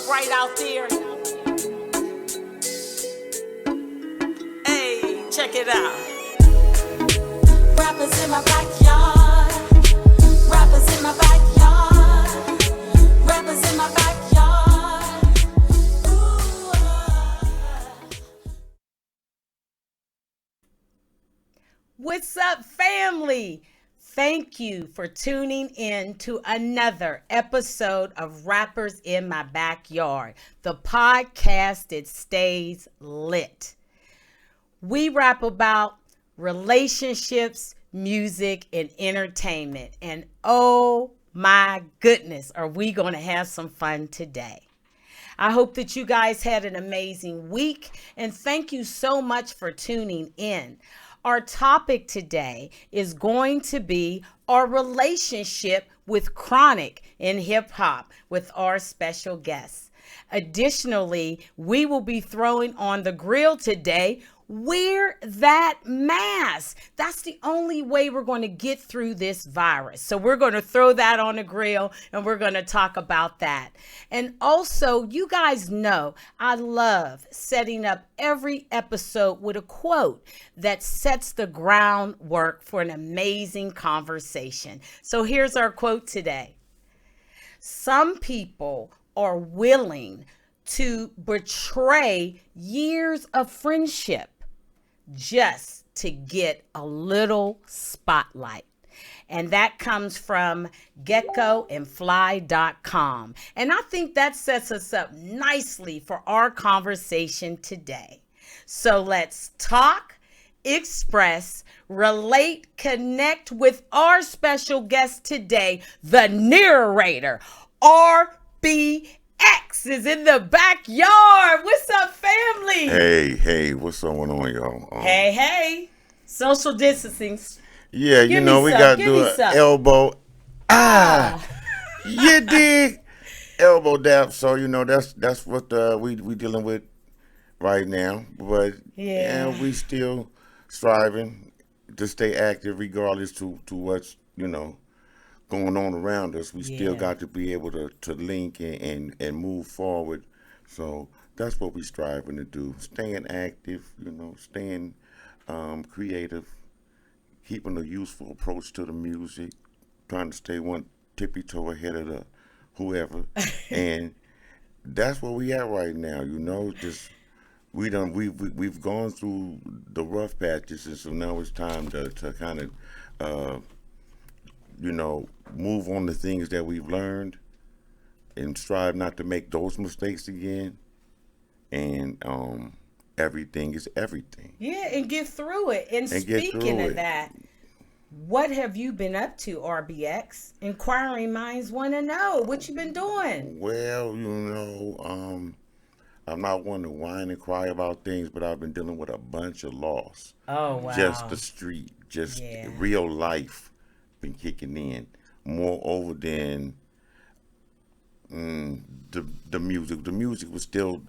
bright out there. Hey, check it out. Rappers in my backyard. Rappers in my backyard. Rappers in my backyard. Ooh. What's up, family? Thank you for tuning in to another episode of Rappers in My Backyard, the podcast that stays lit. We rap about relationships, music, and entertainment. And oh my goodness, are we going to have some fun today? I hope that you guys had an amazing week, and thank you so much for tuning in. Our topic today is going to be our relationship with chronic in hip hop with our special guests. Additionally, we will be throwing on the grill today. Wear that mask. That's the only way we're going to get through this virus. So we're going to throw that on the grill and we're going to talk about that. And also, you guys know I love setting up every episode with a quote that sets the groundwork for an amazing conversation. So here's our quote today. Some people are willing to betray years of friendship just to get a little spotlight. And that comes from geckoandfly.com. And I think that sets us up nicely for our conversation today. So let's talk, express, relate, connect with our special guest today, the narrator, RBX is in the backyard. What's up, family? Hey, what's going on, y'all? Hey. Social distancing. Yeah, Give you know, me we some, got to give do me an some. elbow. You dig? Elbow dap. So, you know, that's what we dealing with right now. But, Yeah. we still striving to stay active regardless to what's, going on around us. We still Yeah. got to be able to link and move forward. So that's what we striving to do. Staying active, staying creative, keeping a useful approach to the music, trying to stay one tippy toe ahead of the whoever. And that's where we at right now, just we've gone through the rough patches, and so now it's time to kind of move on the things that we've learned and strive not to make those mistakes again. And everything is everything. Yeah, and get through it. And And get speaking through of it. that, what have you been up to, RBX? Inquiring minds want to know what you been doing. Well, I'm not one to whine and cry about things, but I've been dealing with a bunch of loss. Oh, wow. Just the street, just Yeah. real life been kicking in more over than the music. The music was still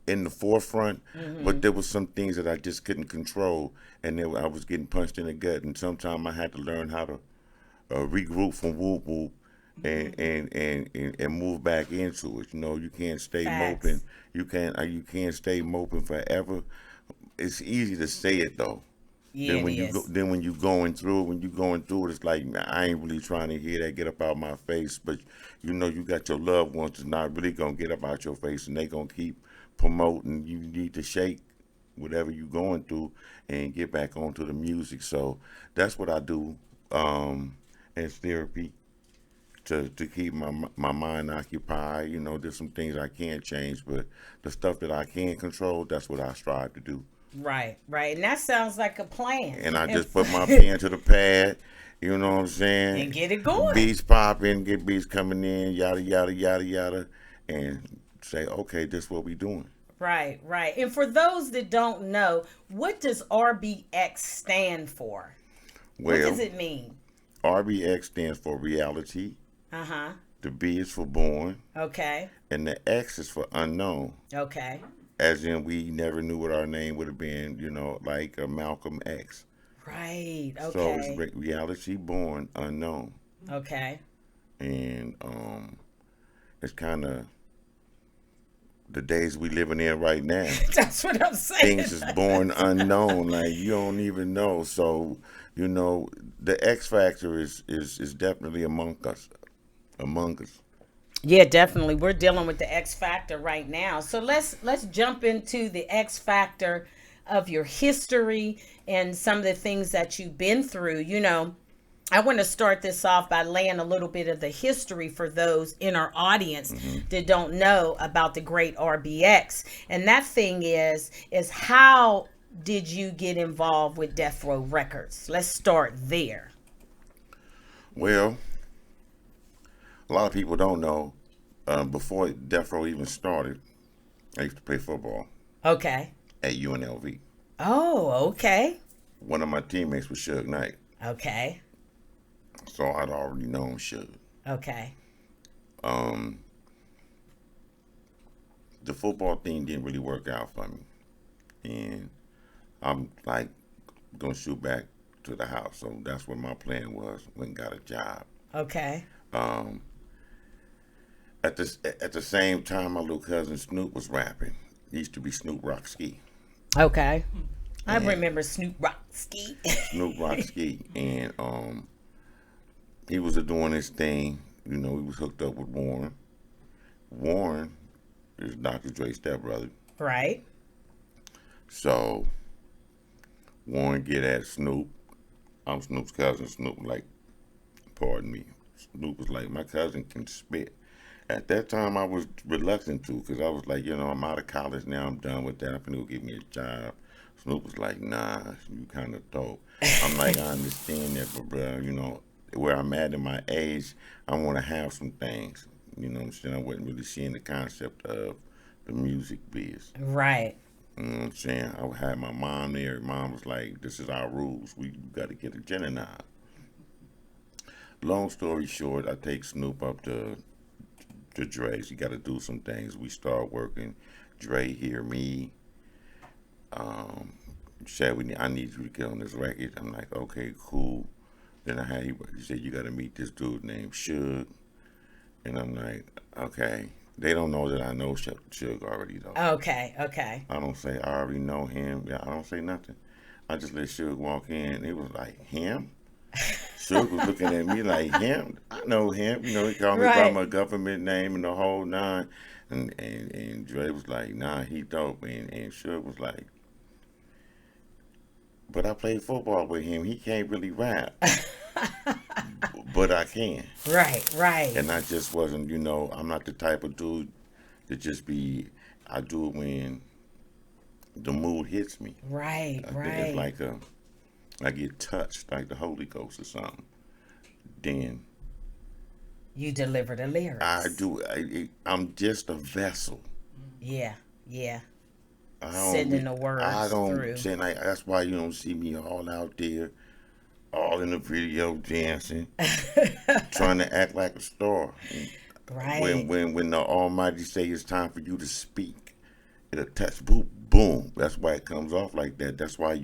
in the forefront, but there was some things that I just couldn't control, and then I was getting punched in the gut, and sometimes I had to learn how to regroup from whoop whoop and move back into it. You can't stay Facts. moping. You can't stay moping forever. It's easy to say it though. Yeah, Then when it is. when you're going through it, it's like, man, I ain't really trying to hear that get up out my face. But you got your loved ones that's not really gonna get up out your face, and they gonna keep promoting. You need to shake whatever you're going through and get back onto the music. So that's what I do as therapy to keep my mind occupied. There's some things I can't change, but the stuff that I can control, that's what I strive to do. Right. And that sounds like a plan. And I just put my pen to the pad, you know what I'm saying? And get it going. Beats popping, get beats coming in, yada, yada, yada, yada, and say, okay, this is what we doing. Right. And for those that don't know, what does RBX stand for? What Well, does it mean? RBX stands for reality, Uh-huh. the B is for born, Okay. and the X is for unknown. Okay. As in, we never knew what our name would have been, like Malcolm X. Right. So Okay. it's reality born, unknown. Okay. And it's kind of the days we living in right now. That's what I'm saying. Things is born unknown, like you don't even know. So, the X factor is definitely among us. Yeah, definitely. We're dealing with the X factor right now. So let's jump into the X factor of your history and some of the things that you've been through. I want to start this off by laying a little bit of the history for those in our audience that don't know about the great RBX. And that thing is how did you get involved with Death Row Records? Let's start there. Well, a lot of people don't know. Before Death Row even started, I used to play football Okay. at UNLV. Oh, okay. One of my teammates was Suge Knight, Okay. so I'd already known Suge. Okay. Um, the football thing didn't really work out for me, and I'm like gonna shoot back to the house. So that's what my plan was. Went and got a job. Okay. Um, at the same time, my little cousin Snoop was rapping. He used to be Snoop Rock Ski. Okay. I And remember Snoop Rockski. Snoop Rock Ski, and he was doing his thing. He was hooked up with Warren. Warren is Dr. Dre's stepbrother. Right. So Warren get at Snoop. I'm Snoop's cousin. Snoop like, pardon me. Snoop was like, my cousin can spit. At that time, I was reluctant to, because I was like, I'm out of college now. I'm done with that. I'm finna go get me a job. Snoop was like, nah, you kind of dope. I'm like, I understand that, but bro, where I'm at in my age, I want to have some things. You know what I'm saying? I wasn't really seeing the concept of the music biz. Right. You know what I'm saying? I had my mom there. Mom was like, this is our rules. We got to get a Gemini. Long story short, I take Snoop up to Dre's. He got to do some things. We start working. Dre hear me. Said, I need you to get on this record. I'm like, okay, cool. Then he said, you got to meet this dude named Suge. And I'm like, okay. They don't know that I know Suge already, though. Okay. Okay. I don't say I already know him. Yeah, I don't say nothing. I just let Suge walk in. It was like, him? Suge was looking at me like, him? I know him. He called me by Right. my government name and the whole nine. And Dre was like, nah, he dope. And Suge was like, but I played football with him. He can't really rap. But I can. Right. Right. And I just wasn't, I'm not the type of dude to just be, I do it when the mood hits me. Right. I think Right. it's like I get touched like the Holy Ghost or something. Then You deliver the lyrics. I do. I'm just a vessel. Yeah. Yeah. I don't Sending be- the words I don't through. say like that's why you don't see me all out there, all in the video dancing, trying to act like a star. Right. When the Almighty say it's time for you to speak, it'll touch boom boom. That's why it comes off like that. That's why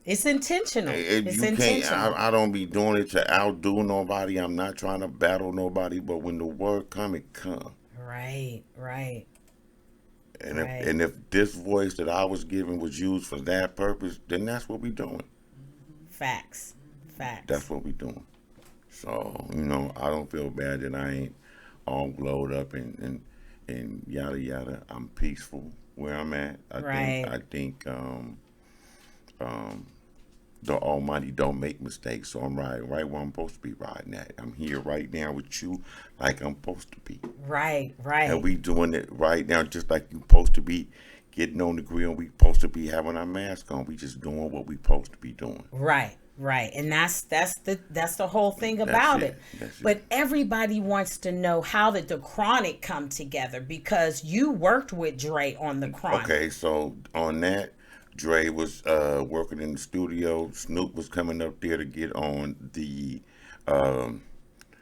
It's intentional. It's you can't. intentional. I don't be doing it to outdo nobody. I'm not trying to battle nobody. But when the word come, it come. Right. Right. And Right. if this voice that I was given was used for that purpose, then that's what we doing. Facts. Facts. That's what we doing. So I don't feel bad that I ain't all glowed up and yada yada. I'm peaceful where I'm at. Right. I think the Almighty don't make mistakes, so I'm riding right where I'm supposed to be riding at. I'm here right now with you like I'm supposed to be. Right. Right. And we doing it right now just like you supposed to be getting on the grill. We supposed to be having our mask on. We just doing what we supposed to be doing. Right, right. And that's the whole thing about it. it. That's it. But everybody wants to know, how did the Chronic come together? Because you worked with Dre on the Chronic. Okay, so on that, Dre was working in the studio. Snoop was coming up there to get on the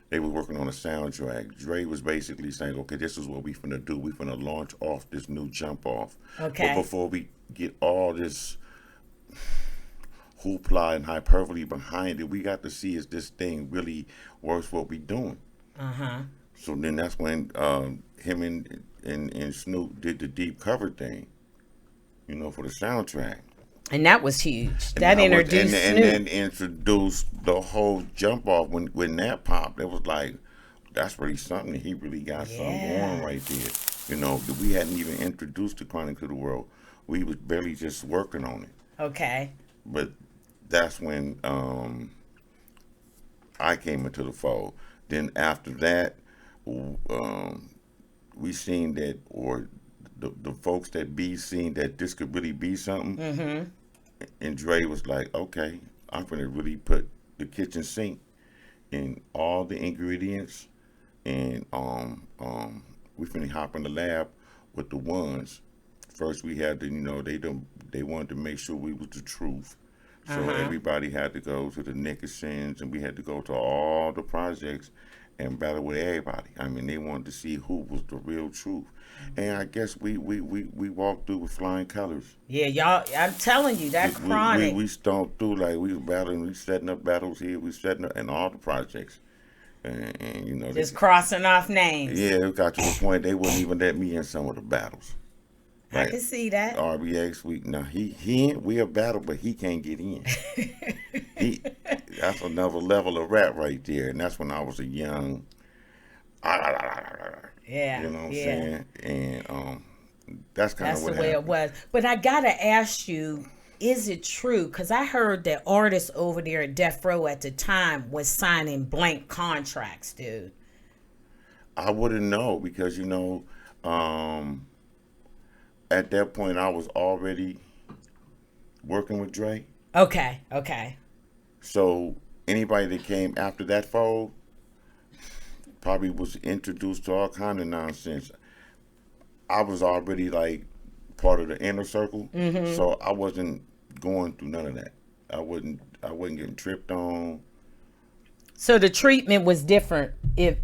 they were working on a soundtrack. Dre was basically saying, okay, this is what we finna do. We finna launch off this new jump off. Okay. But before we get all this hoopla and hyperbole behind it, we got to see if this thing really works what we doing. Uh-huh. So then that's when him and Snoop did the deep cover thing, for the soundtrack. And that was huge. And That was, introduced and Snoop. then introduced the whole jump off when that popped. It was like, that's really something. He really got something going right there. We hadn't even introduced the Chronic to the world. We was barely just working on it. Okay. But that's when I came into the fold. Then after that, we seen that, or the folks that be seen that this could really be something. Mm-hmm. And Dre was like, okay, I'm gonna really put the kitchen sink in all the ingredients, and we finna hop in the lab with the ones. First, we had to, they wanted to make sure we was the truth. So everybody had to go to the Nickersons, and we had to go to all the projects and battle with everybody. I mean, they wanted to see who was the real truth. And I guess we walked through with flying colors. Yeah, y'all, I'm telling you, that Chronic. We stomped through like we was battling, we setting up battles here, we setting up in all the projects. And just crossing off names. Yeah, it got to the point they wouldn't even let me in some of the battles. I can see that. RBX, we a battle, but he can't get in. That's another level of rap right there, and that's when I was a young. Yeah, you know what I'm saying, and that's kind of that's what the way happened. it was. But I gotta ask you, is it true? Because I heard that artists over there at Death Row at the time was signing blank contracts, dude. I wouldn't know because at that point I was already working with Dre. Okay. So anybody that came after that fold probably was introduced to all kind of nonsense. I was already like part of the inner circle, so I wasn't going through none of that. I wasn't getting tripped on. So the treatment was different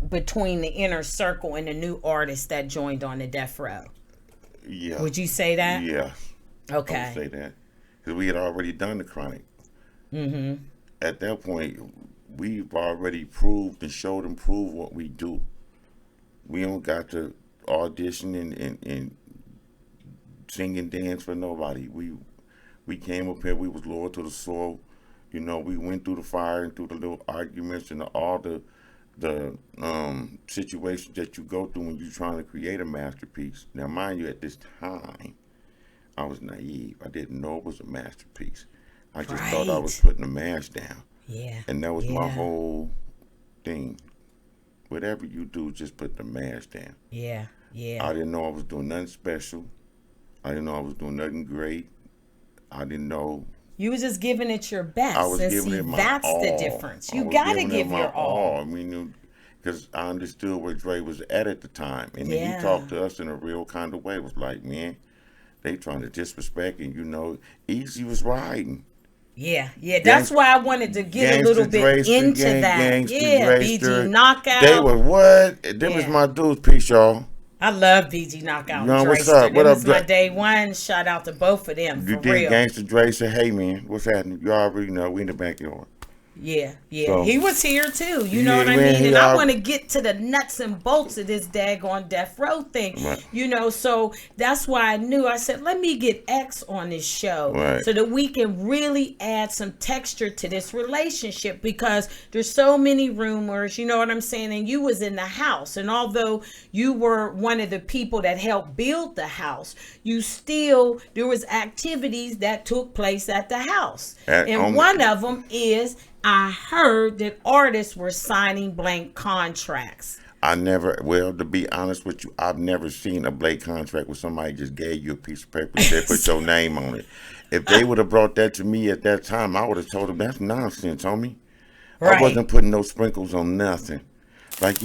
between the inner circle and the new artists that joined on the Death Row. Yeah. Would you say that? Yeah. Okay. I would say that because we had already done the Chronic. Mm-hmm. At that point, we've already proved and showed and proved what we do. We don't got to audition and sing and dance for nobody. We came up here. We was loyal to the soil. We went through the fire and through the little arguments and all the situations that you go through when you're trying to create a masterpiece. Now, mind you, at this time, I was naive. I didn't know it was a masterpiece. I just thought I was putting a mash down. Yeah. And that was my whole thing. Whatever you do, just put the mash down. Yeah. I didn't know I was doing nothing special. I didn't know I was doing nothing great. I didn't know. You was just giving it your best. I was and giving see, it my that's all. the difference. You was got to giving give it my your all. I mean, because I understood where Dre was at the time. And then Yeah. he talked to us in a real kind of way. It was like, man, they trying to disrespect, and Easy was riding. Yeah. That's why I wanted to get a little bit into that. Yeah, BG Knockout. They were what? Them is my dudes. Peace, y'all. I love BG Knockout. Yo, and what's Drayster. up? What Them up, is my Dre? day one. Shout out to both of them. You For did real. Gangsta Dre say, hey, man, what's happening? You already know. We in the backyard. Yeah. So- He was here too. You know Yeah, what I man, mean? he And I al- want to get to the nuts and bolts of this daggone Death Row thing. Right. So that's why I knew. I said, let me get X on this show Right. so that we can really add some texture to this relationship because there's so many rumors, you know what I'm saying? And you was in the house. And although you were one of the people that helped build the house, there was activities that took place at the house. And one of them is I heard that artists were signing blank contracts. To be honest with you, I've never seen a blank contract where somebody just gave you a piece of paper and said, put your name on it. If they would have brought that to me at that time, I would have told them, that's nonsense, homie. Right. I wasn't putting no sprinkles on nothing. Like,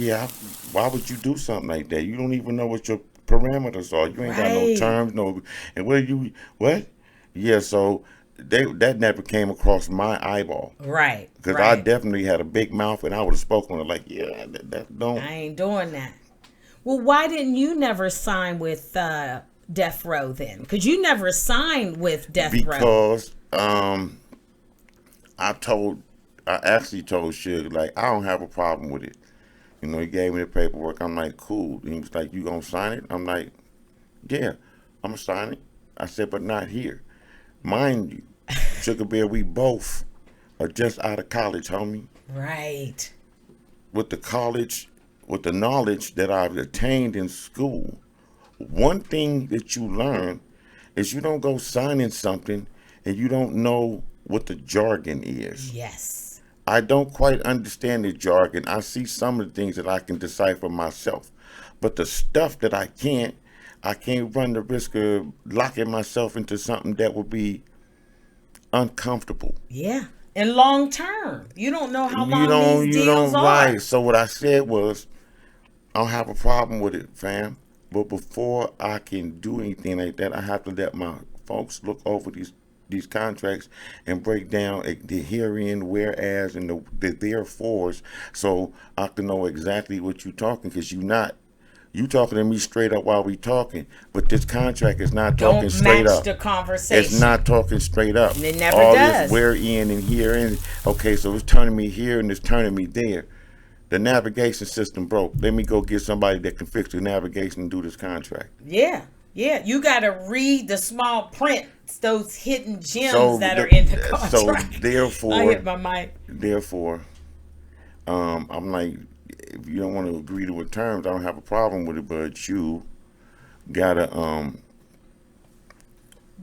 why would you do something like that? You don't even know what your parameters are. You ain't got no terms, and what? Yeah, so that never came across my eyeball. Right. Because I definitely had a big mouth and I would have spoken it like, that don't. I ain't doing that. Well, why didn't you never sign with Death Row then? Because you never signed with Death Row. Because I actually told Suge, like, I don't have a problem with it. You know, he gave me the paperwork. I'm like, cool. And he was like, you gonna sign it? I'm like, yeah, I'm gonna sign it. I said, but not here. Mind you, Sugar Bear, we both are just out of college, homie. Right. With the knowledge that I've attained in school, one thing that you learn is you don't go signing something and you don't know what the jargon is. Yes. I don't quite understand the jargon. I see some of the things that I can decipher myself. But the stuff that I can't run the risk of locking myself into something that would be uncomfortable. Yeah. And long term. You don't know how long these You deals don't are. right. So what I said was, I don't have a problem with it, fam. But before I can do anything like that, I have to let my folks look over these contracts and break down the herein, whereas, and the therefores, so I can know exactly what you're talking. Because you talking to me straight up while we talking, but this contract is not talking Don't straight match up. the conversation. It's not talking straight up. It never All does. this wherein and herein. Okay, so it's turning me here and it's turning me there. The navigation system broke. Let me go get somebody that can fix the navigation and do this contract. Yeah. Yeah. You got to read the small print, those hidden gems So that are in the contract. So therefore, I hit my mic. Therefore, I'm like, if you don't want to agree to the terms, I don't have a problem with it, but you gotta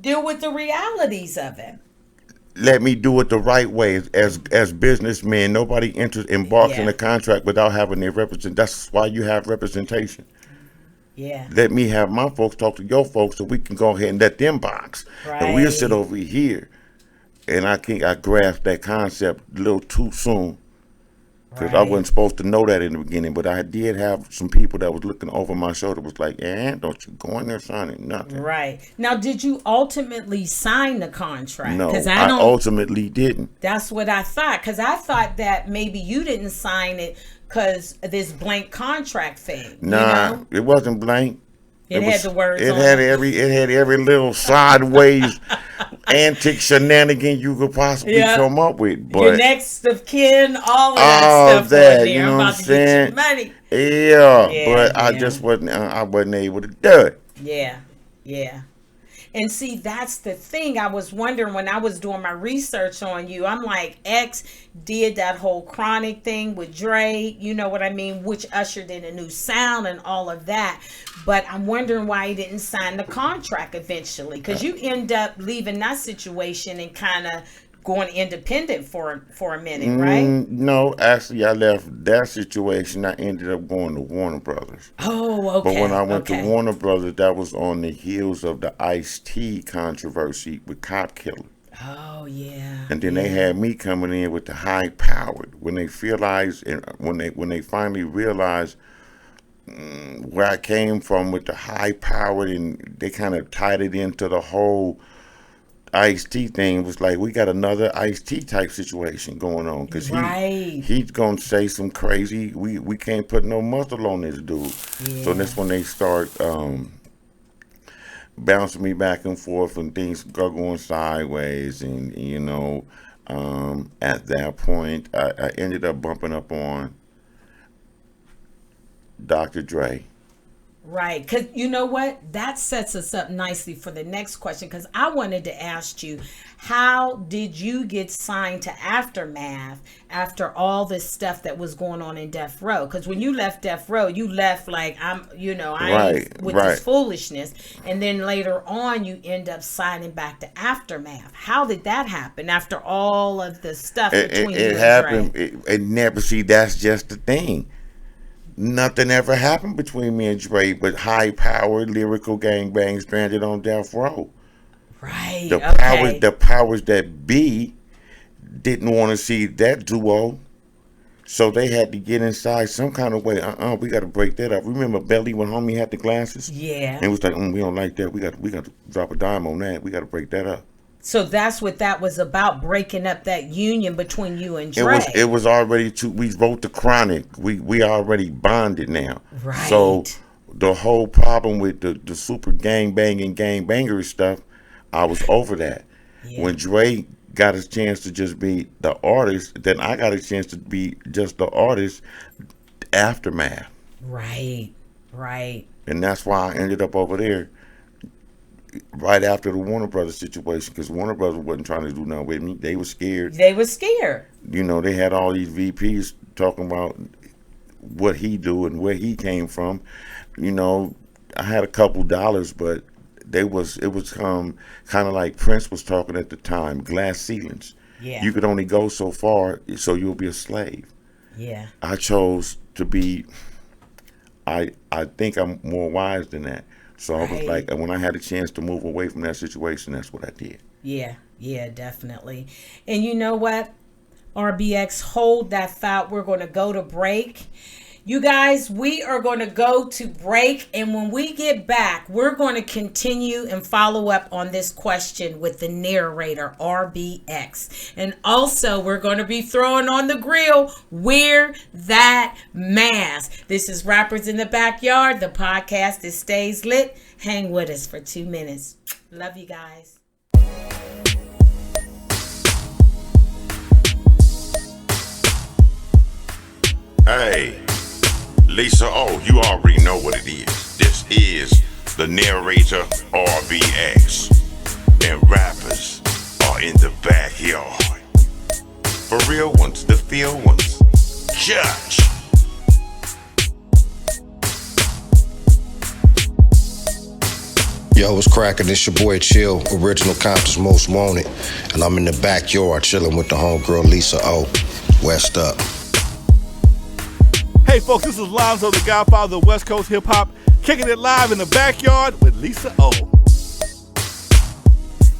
Deal with the realities of it. let me do it the right way. As businessmen, nobody embarks in Yeah. a contract without having their represent. That's why you have representation. Yeah. Let me have my folks talk to your folks so we can go ahead and let them box. And we'll sit Right. over here. And I grasped that concept a little too soon. Because I Right. wasn't supposed to know that in the beginning, but I did have some people that was looking over my shoulder, was like, don't you go in there signing nothing. Right. Now, did you ultimately sign the contract? No, Because I don't. ultimately didn't. That's what I thought. Because I thought that maybe you didn't sign it because this blank contract thing. Nah, You know? it wasn't blank. It had the words It on had it. it had every little sideways antic shenanigan you could possibly Yeah. come up with. Your But next of kin, all of that all stuff that, on there. you know I'm what about I'm to get saying? you money. yeah, Yeah, but I yeah. just wasn't able to do it. Yeah, yeah. And see, that's the thing. I was wondering when I was doing my research on you. I'm like, X did that whole chronic thing with Dre, you know what I mean, which ushered in a new sound and all of that. But I'm wondering why he didn't sign the contract eventually, because you end up leaving that situation and kind of going independent for a minute, right? No, actually, I left that situation. I ended up going to Warner Brothers. Oh, okay. But when I went okay. to Warner Brothers, that was on the heels of the Ice-T controversy with Cop Killer. Oh, yeah. And then they had me coming in with the high powered. When they realized, and when they finally realized where I came from with the high powered, and they kind of tied it into the whole Ice-T thing, was like, we got another Ice-T type situation going on, because Right. he's gonna say some crazy. We can't put no muzzle on this dude. So that's when they start bouncing me back and forth, and things go going sideways. And at that point, I ended up bumping up on Dr. Dre. Right. Because you know what? That sets us up nicely for the next question. Because I wanted to ask you, how did you get signed to Aftermath after all this stuff that was going on in Death Row? Because when you left Death Row, you left like, I ain't with this foolishness. And then later on, you end up signing back to Aftermath. How did that happen after all of the stuff between you It and happened. Dre? It never. See, that's just the thing. Nothing ever happened between me and Dre, but high-powered lyrical gangbangs stranded on Death Row. Right. The powers that be didn't want to see that duo, so they had to get inside some kind of way. We got to break that up. Remember Belly when homie had the glasses? Yeah. And it was like, we don't like that. We got to drop a dime on that. We got to break that up. So that's what that was about, breaking up that union between you and Dre. It was already we wrote the Chronic. We already bonded now. Right. So the whole problem with the super gang banging gang banger stuff, I was over that. Yeah. When Dre got his chance to just be the artist, then I got a chance to be just the artist. aftermath. Right. And that's why I ended up over there right after the Warner Brothers situation, because Warner Brothers wasn't trying to do nothing with me. They were scared. They were scared. You know, they had all these VPs talking about what he do and where he came from. You know, I had a couple dollars, but it was kind of like Prince was talking at the time, glass ceilings. Yeah. You could only go so far, so you'll be a slave. Yeah. I chose to be, I think I'm more wise than that. So I was like, when I had a chance to move away from that situation, that's what I did. Yeah, definitely. And you know what? RBX, hold that thought. We're going to go to break. You guys, we are going to go to break. And when we get back, we're going to continue and follow up on this question with the narrator, RBX. And also, we're going to be throwing on the grill, wear that mask. This is Rappers in the Backyard, the podcast that stays lit. Hang with us for 2 minutes. Love you guys. Hey, Lisa O, you already know what it is. This is the narrator RBX, and rappers are in the backyard. For real ones, the feel ones. Judge. Yo, what's cracking? It's your boy Chill, original Compton's Most Wanted, and I'm in the backyard chilling with the homegirl Lisa O. West up. Hey folks, this is Lonzo, the godfather of West Coast hip hop, kicking it live in the backyard with Lisa O.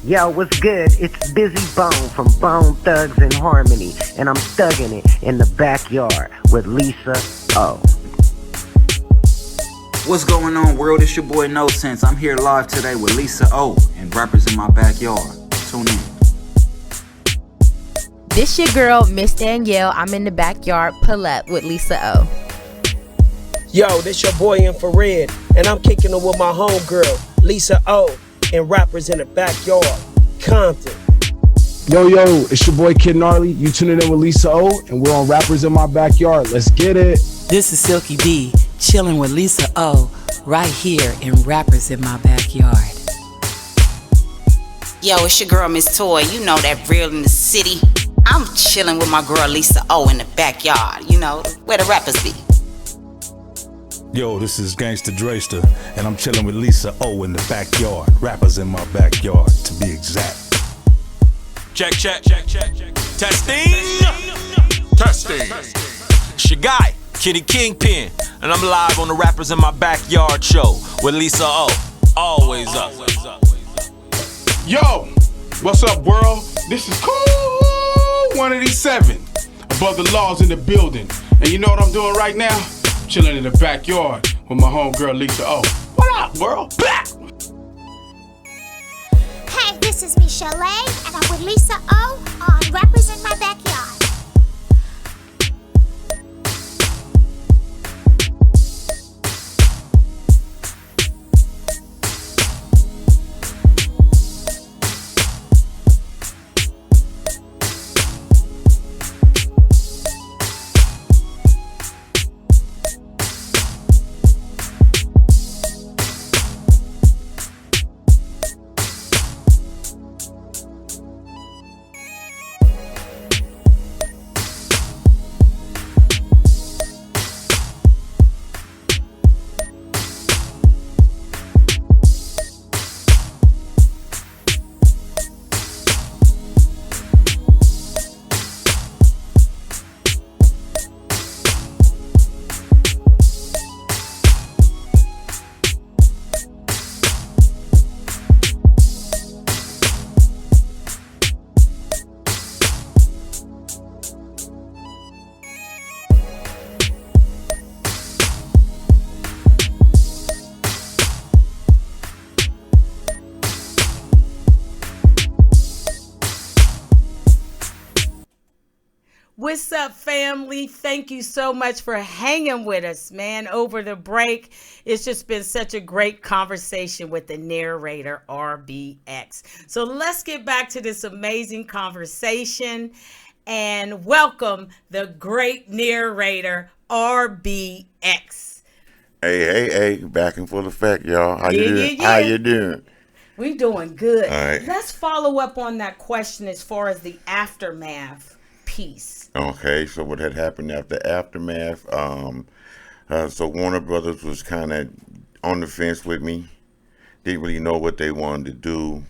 Yo, what's good? It's Busy Bone from Bone Thugs and Harmony, and I'm thugging it in the backyard with Lisa O. What's going on, world? It's your boy No Sense. I'm here live today with Lisa O and rappers in my backyard. Tune in. This your girl, Miss Danielle. I'm in the backyard. Pull up with Lisa O. Yo, this your boy Infrared, and I'm kicking it with my homegirl, Lisa O, and rappers in the backyard, Compton. Yo, it's your boy Kid Gnarly. You tuning in with Lisa O, and we're on Rappers in My Backyard. Let's get it. This is Silky B, chilling with Lisa O, right here in Rappers in My Backyard. Yo, it's your girl Miss Toy. You know that real in the city. I'm chilling with my girl Lisa O in the backyard. You know where the rappers be. Yo, this is Gangsta Drayster, and I'm chilling with Lisa O in the backyard. Rappers in my backyard, to be exact. Check. Testing. It's your guy, Kitty Kingpin, and I'm live on the Rappers in My Backyard show with Lisa O. Always up. Yo, what's up, world? This is Cool 187. Above the laws in the building. And you know what I'm doing right now? Chilling in the backyard with my homegirl Lisa O. What up, world? Back! Hey, this is Michelle A, and I'm with Lisa O on Rappers in My Backyard. What's up, family? Thank you so much for hanging with us, man, over the break. It's just been such a great conversation with the narrator, RBX. So let's get back to this amazing conversation and welcome the great narrator, RBX. Hey, back in full effect, y'all. How you Yeah, doing? yeah, How yeah. you doing? We doing good. All right. Let's follow up on that question as far as the aftermath piece. Okay, so what had happened after Aftermath? So Warner Brothers was kind of on the fence with me. Didn't really know what they wanted to do.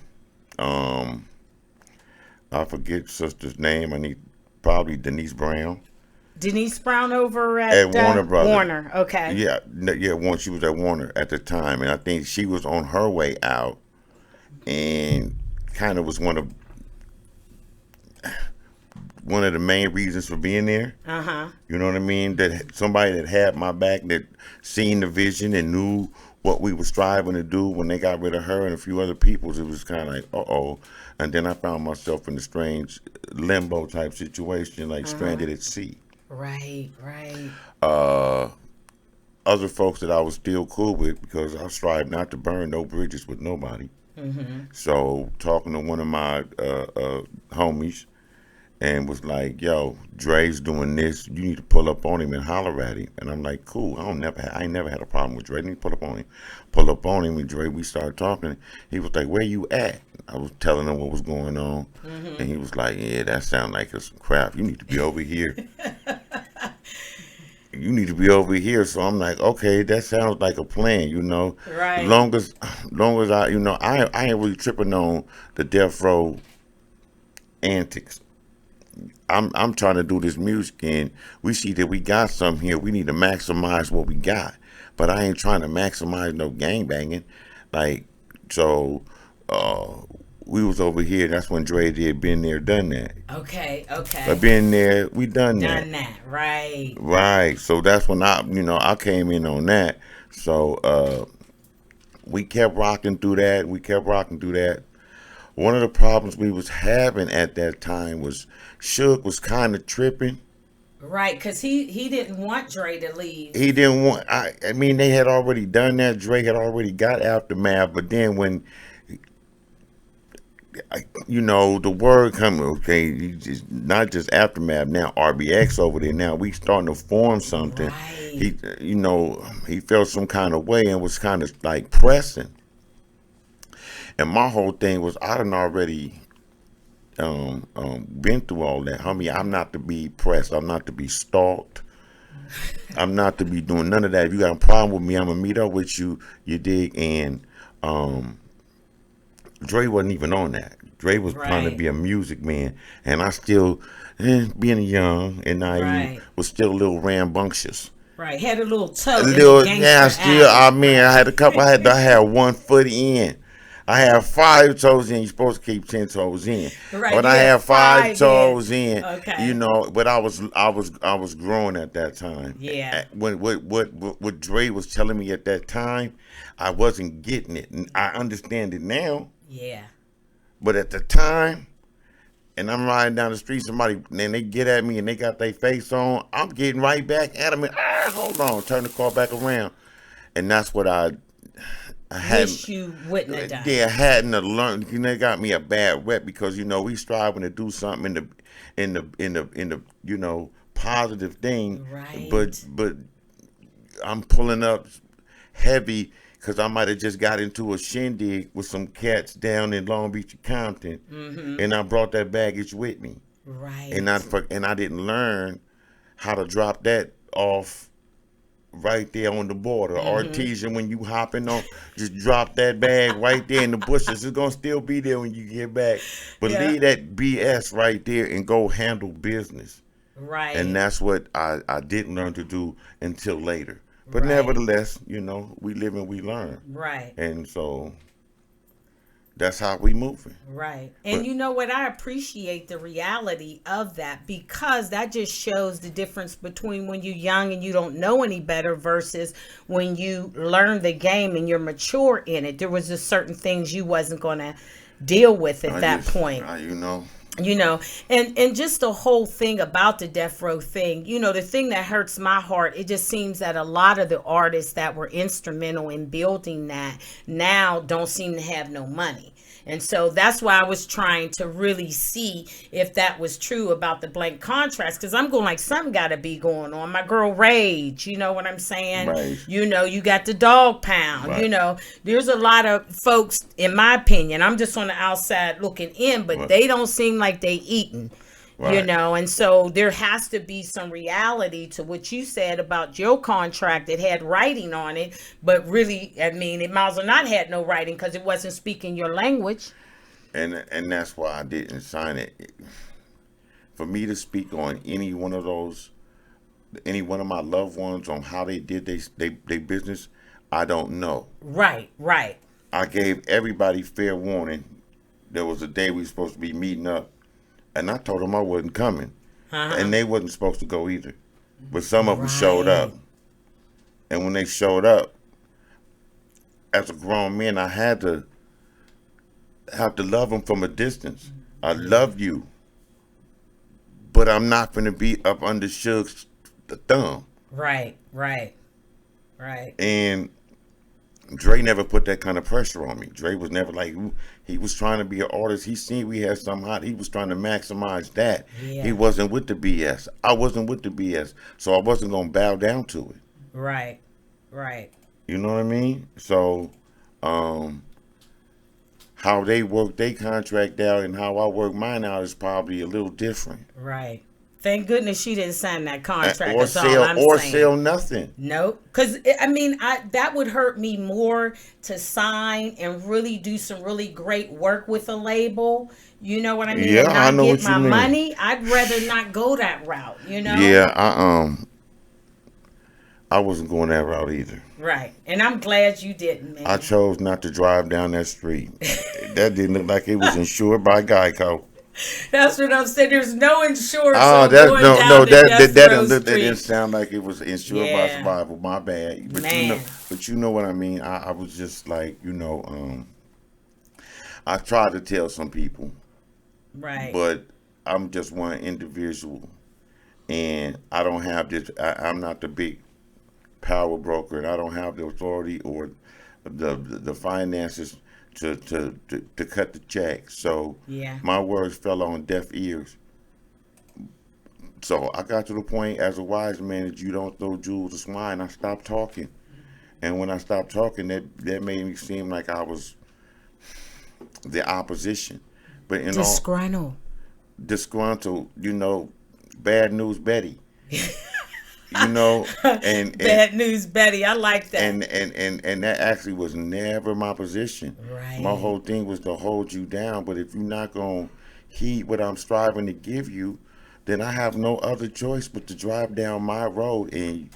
I forget sister's name. I need probably Denise Brown. Denise Brown over At Warner Brothers. Warner, okay. Yeah, she was at Warner at the time, and I think she was on her way out, and kind of was one of the main reasons for being there. You know what I mean? That somebody that had my back, that seen the vision and knew what we were striving to do. When they got rid of her and a few other people, it was kind of like, uh-oh. And then I found myself in a strange limbo type situation, like stranded at sea. Right. Other folks that I was still cool with, because I strive not to burn no bridges with nobody. So talking to one of my homies, and was like, yo, Dre's doing this. You need to pull up on him and holler at him. And I'm like, cool. I ain't never had a problem with Dre. I need to pull up on him. Pull up on him, and Dre, we started talking. He was like, where you at? I was telling him what was going on. And he was like, yeah, that sounds like it's some crap. You need to be over here. You need to be over here. So I'm like, okay, that sounds like a plan, you know. Right. Long as I, you know, I ain't really tripping on the death row antics. I'm trying to do this music, and we see that we got something here. We need to maximize what we got, but I ain't trying to maximize no gangbanging. Like, so we was over here. That's when Dre did Been There, Done That. Okay. But Been There, we done that. Right. Right. So that's when I came in on that. So we kept rocking through that. One of the problems we was having at that time was Suge was kind of tripping. Right, because he didn't want Dre to leave. He didn't want. I mean, they had already done that. Dre had already got Aftermath, but then when, the word coming, okay, not just Aftermath now, RBX over there now. We starting to form something. Right. He felt some kind of way and was kind of like pressing. And my whole thing was, I done already been through all that. Homie, I'm not to be pressed. I'm not to be stalked. I'm not to be doing none of that. If you got a problem with me, I'm going to meet up with you. You dig? And Dre wasn't even on that. Dre was trying to be a music man. And I still, being young and naive, was still a little rambunctious. Right, had a little toe. I had 1 foot in. I have 5 toes in. You're supposed to keep 10 toes in, right, but I have 5 toes in. Okay. But I was growing at that time. Yeah. When what Dre was telling me at that time, I wasn't getting it, and I understand it now. Yeah. But at the time, and I'm riding down the street, somebody, and they get at me and they got their face on, I'm getting right back at them and, hold on, turn the car back around. And that's what I wish you wouldn't have done. Yeah, I hadn't learned. They got me a bad rep because, we striving to do something in the positive thing. Right. But I'm pulling up heavy because I might have just got into a shindig with some cats down in Long Beach, Compton, and I brought that baggage with me. Right. And I didn't learn how to drop that off right there on the border. Artesian, when you hopping on, just drop that bag right there in the bushes. It's gonna still be there when you get back. But leave that BS right there and go handle business. Right. And that's what I didn't learn to do until later. But nevertheless, we live and we learn. Right. And so that's how we moving. Right. And you know what? I appreciate the reality of that, because that just shows the difference between when you're young and you don't know any better versus when you learn the game and you're mature in it. There was just certain things you wasn't going to deal with at that point. And just the whole thing about the death row thing, the thing that hurts my heart, it just seems that a lot of the artists that were instrumental in building that now don't seem to have no money. And so that's why I was trying to really see if that was true about the blank contracts, because I'm going like, something got to be going on. My girl Rage, you know what I'm saying? Right. You know, you got the dog pound. Right. You know, there's a lot of folks, in my opinion, I'm just on the outside looking in, but Right. they don't seem like they eating. You Right. know, and so there has to be some reality to what you said about your contract that had writing on it, but really, I mean, it might as well not had no writing because it wasn't speaking your language. And that's why I didn't sign it. For me to speak on any one of my loved ones on how they did they business, I don't know. Right. I gave everybody fair warning. There was a day we were supposed to be meeting up, and I told them I wasn't coming, and they wasn't supposed to go either. But some of them showed up, and when they showed up, as a grown man, I had to love them from a distance. I love you, but I'm not going to be up under Suge's thumb. Right. And Dre never put that kind of pressure on me. Dre was never like, he was trying to be an artist. He seen we had something hot. He was trying to maximize that. Yeah. He wasn't with the BS. I wasn't with the BS. So I wasn't going to bow down to it. Right. You know what I mean? So, how they work their contract out and how I work mine out is probably a little different. Right. Thank goodness she didn't sign that contract. Or That's all I'm saying. sell nothing. Nope. Because, I mean, that would hurt me more to sign and really do some really great work with a label. You know what I mean? Yeah, and not I know get what you my mean. money. I'd rather not go that route, you know? Yeah, I wasn't going that route either. Right. And I'm glad you didn't, man. I chose not to drive down that street. That didn't look like it was insured by Geico. That's what I'm saying. There's no insurance. Oh, on that's going no, down the Death Row that Street. didn't sound like it was insured by Yeah. Survival. My bad. But you know what I mean. I was just like, I tried to tell some people, Right. but I'm just one individual, and I don't have this. I'm not the big power broker, and I don't have the authority or the finances to cut the check. So Yeah. my words fell on deaf ears. So I got to the point as a wise man that you don't throw jewels to swine. I stopped talking, and when I stopped talking, that made me seem like I was the opposition. But Disgruntled. Disgruntled, bad news Betty. And Bad news, Betty. I like that. And that actually was never my position. Right. My whole thing was to hold you down. But if you're not gonna heed what I'm striving to give you, then I have no other choice but to drive down my road and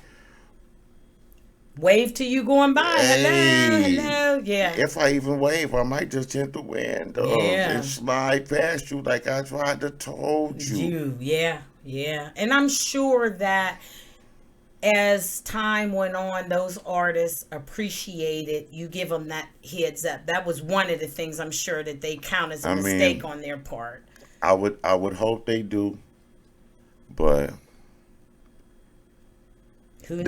wave to you going by. Hey. Hello. Yeah. If I even wave, I might just hit the window and slide past you like I tried to told you. Yeah. And I'm sure that as time went on, those artists appreciated you give them that heads up. That was one of the things I'm sure that they count as a mistake on their part. I would hope they do, but who knows?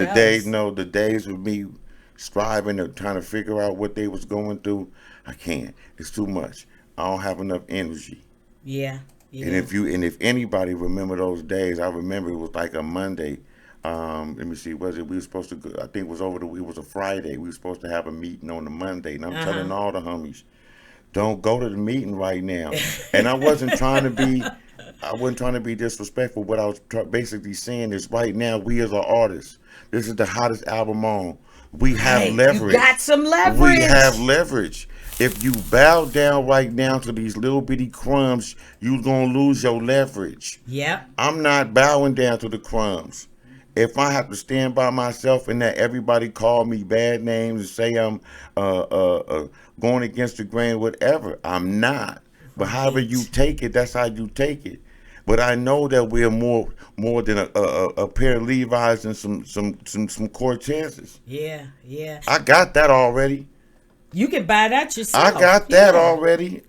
The days of me striving to trying to figure out what they was going through, I can't. It's too much. I don't have enough energy. Yeah. And if anybody remember those days, I remember it was like a Monday. Let me see, we were supposed to go, I think it was it was a Friday. We were supposed to have a meeting on the Monday, and I'm telling all the homies, don't go to the meeting right now. And I wasn't trying to be disrespectful. What I was basically saying is right now, we as an artist, this is the hottest album on. We have leverage. You got some leverage. We have leverage. If you bow down right now to these little bitty crumbs, you're going to lose your leverage. Yep. I'm not bowing down to the crumbs. If I have to stand by myself and that everybody call me bad names and say I'm going against the grain, whatever, I'm not. But however you take it, that's how you take it. But I know that we're more than a pair of Levi's and some Cortezes. Yeah. I got that already. You can buy that yourself. I got that already.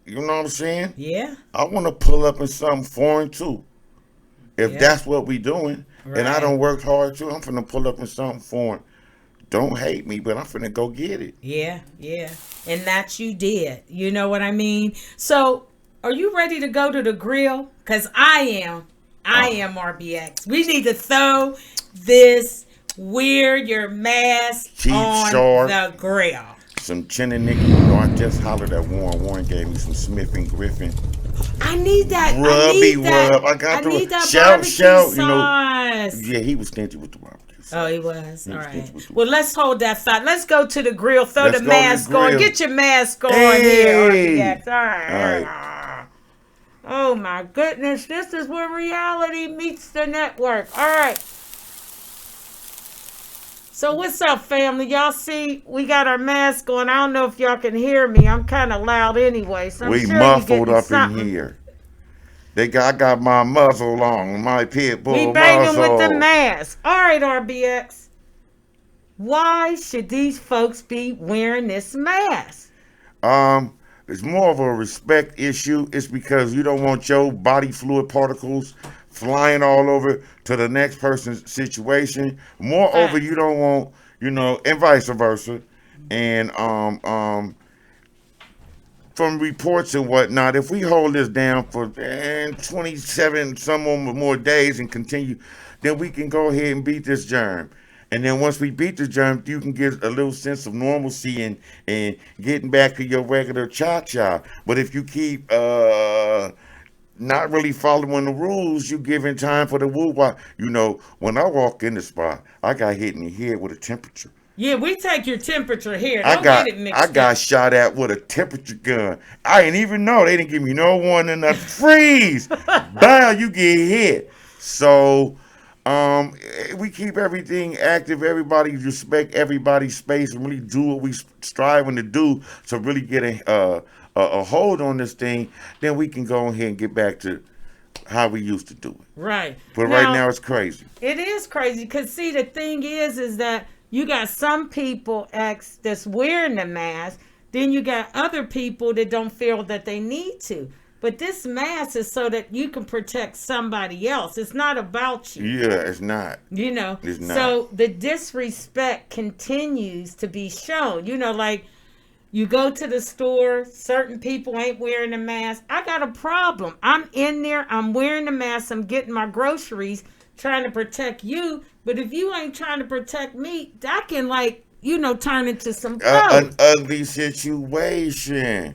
You know what I'm saying? Yeah. I want to pull up in something foreign too. If that's what we doing, and I don't work hard too, I'm finna pull up in something foreign. don't hate me, but I'm finna go get it. Yeah, yeah. And that you did. You know what I mean? So, are you ready to go to the grill? Because I am. I am, RBX. We need to throw this wear your mask Cheap on shark. the grill. Some chin and Nicky. You know, I just hollered at Warren. Warren gave me some Smith and Griffin. I need that. Rubby rub. I need that shout, barbecue shout. sauce. You know, yeah, he was stingy with the barbecue sauce. Oh, he was. All right. stingy with the- Well, let's hold that thought. Let's go to the grill. Throw Let's the go to the mask on. grill. Get your mask on Hey. here, RBX. All right. All right. Oh my goodness, this is where reality meets the network. All right. So what's up, family? Y'all see we got our mask on. I don't know if y'all can hear me. I'm kind of loud anyway, so I'm We sure you're muffled getting up something. in here. I got my muzzle on, my pit bull We banging muzzle. with the mask. All right, RBX. Why should these folks be wearing this mask? It's more of a respect issue. It's because you don't want your body fluid particles flying all over to the next person's situation. Moreover, you don't want, and vice versa. And from reports and whatnot, if we hold this down for 27 some more days and continue, then we can go ahead and beat this germ. And then once we beat the germ, you can get a little sense of normalcy and getting back to your regular cha-cha. But if you keep not really following the rules, you giving time for the woo-wah. When I walk in the spot, I got hit in the head with a temperature. Yeah, we take your temperature here. I Don't got get it mixed up. shot at with a temperature gun. I didn't even know. They didn't give me no warning. Nothing. Freeze! Bam! You get hit. So we keep everything active. Everybody respect everybody's space and really do what we striving to do to really get a hold on this thing. Then we can go ahead and get back to how we used to do it. Right. But right now it's crazy. It is crazy because see the thing is that you got some people that's wearing the mask, then you got other people that don't feel that they need to. But this mask is so that you can protect somebody else. It's not about you. Yeah, it's not. It's not. So the disrespect continues to be shown. Like you go to the store, certain people ain't wearing a mask. I got a problem. I'm in there, I'm wearing the mask, I'm getting my groceries, trying to protect you. But if you ain't trying to protect me, that can turn into some an ugly situation.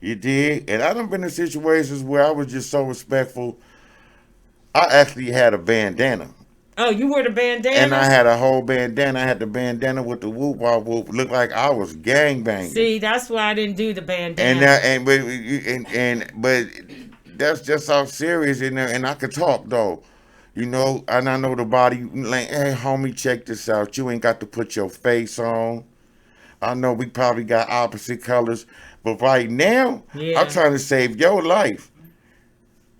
You did? And I done been in situations where I was just so respectful. I actually had a bandana. Oh, you wore the bandana? And I had a whole bandana. I had the bandana with the whoop wop whoop. Looked like I was gangbanging. See, that's why I didn't do the bandana. But that's just how serious. And I could talk though. And I know the body, like, hey, homie, check this out. You ain't got to put your face on. I know we probably got opposite colors, but right now, I'm trying to save your life.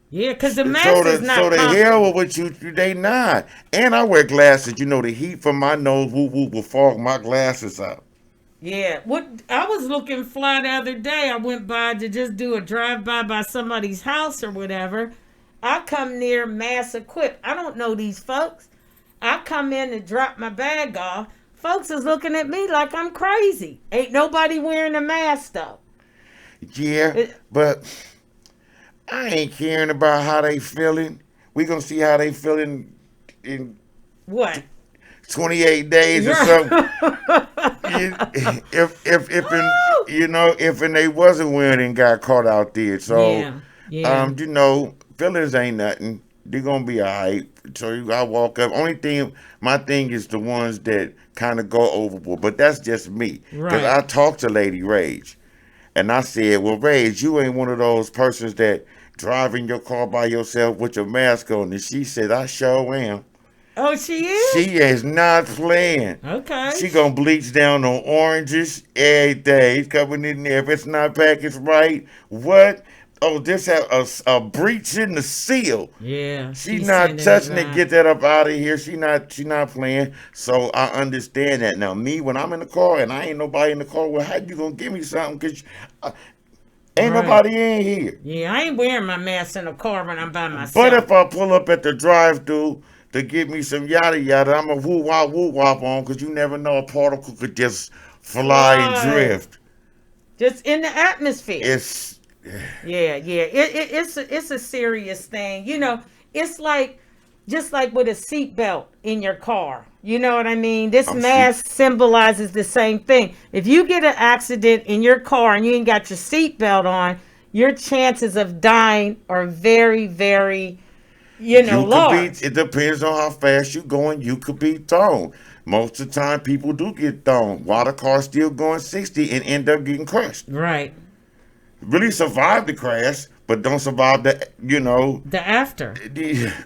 Yeah, because the mask is not so the hell with you, they not. And I wear glasses. The heat from my nose will fog my glasses out. Yeah, I was looking fly the other day. I went by to just do a drive-by by somebody's house or whatever. I come near mask equipped. I don't know these folks. I come in to drop my bag off. Folks is looking at me like I'm crazy. Ain't nobody wearing a mask though. Yeah, but I ain't caring about how they feeling. We gonna see how they feeling in what 28 days or something. if they wasn't wearing it and got caught out there. So feelings ain't nothing. They're gonna be alright. So I walk up. My thing is the ones that kind of go overboard. But that's just me. Because I talked to Lady Rage. And I said, well, Rage, you ain't one of those persons that driving your car by yourself with your mask on. And she said, I sure am. Oh, she is? She is not playing. Okay. She gonna bleach down on oranges every day. Coming in there. If it's not packaged right, what? Oh, this has a breach in the seal. Yeah. She not touching it. Get that up out of here. She not playing. So I understand that. Now me, when I'm in the car and I ain't nobody in the car, well, how you gonna give me something? Cause ain't nobody in here. Yeah, I ain't wearing my mask in the car when I'm by myself. But if I pull up at the drive-thru, to give me some yada yada. I'm a woo wop on because you never know a particle could just fly and drift. Just in the atmosphere. It's yeah. It's a serious thing. You know, it's like just like with a seatbelt in your car. You know what I mean? This mask symbolizes the same thing. If you get an accident in your car and you ain't got your seatbelt on, your chances of dying are very, very, large. It depends on how fast you're going. You could be thrown. Most of the time, people do get thrown while the car's still going 60 and end up getting crushed. Right. Really survive the crash, but don't survive the after.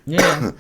Yeah.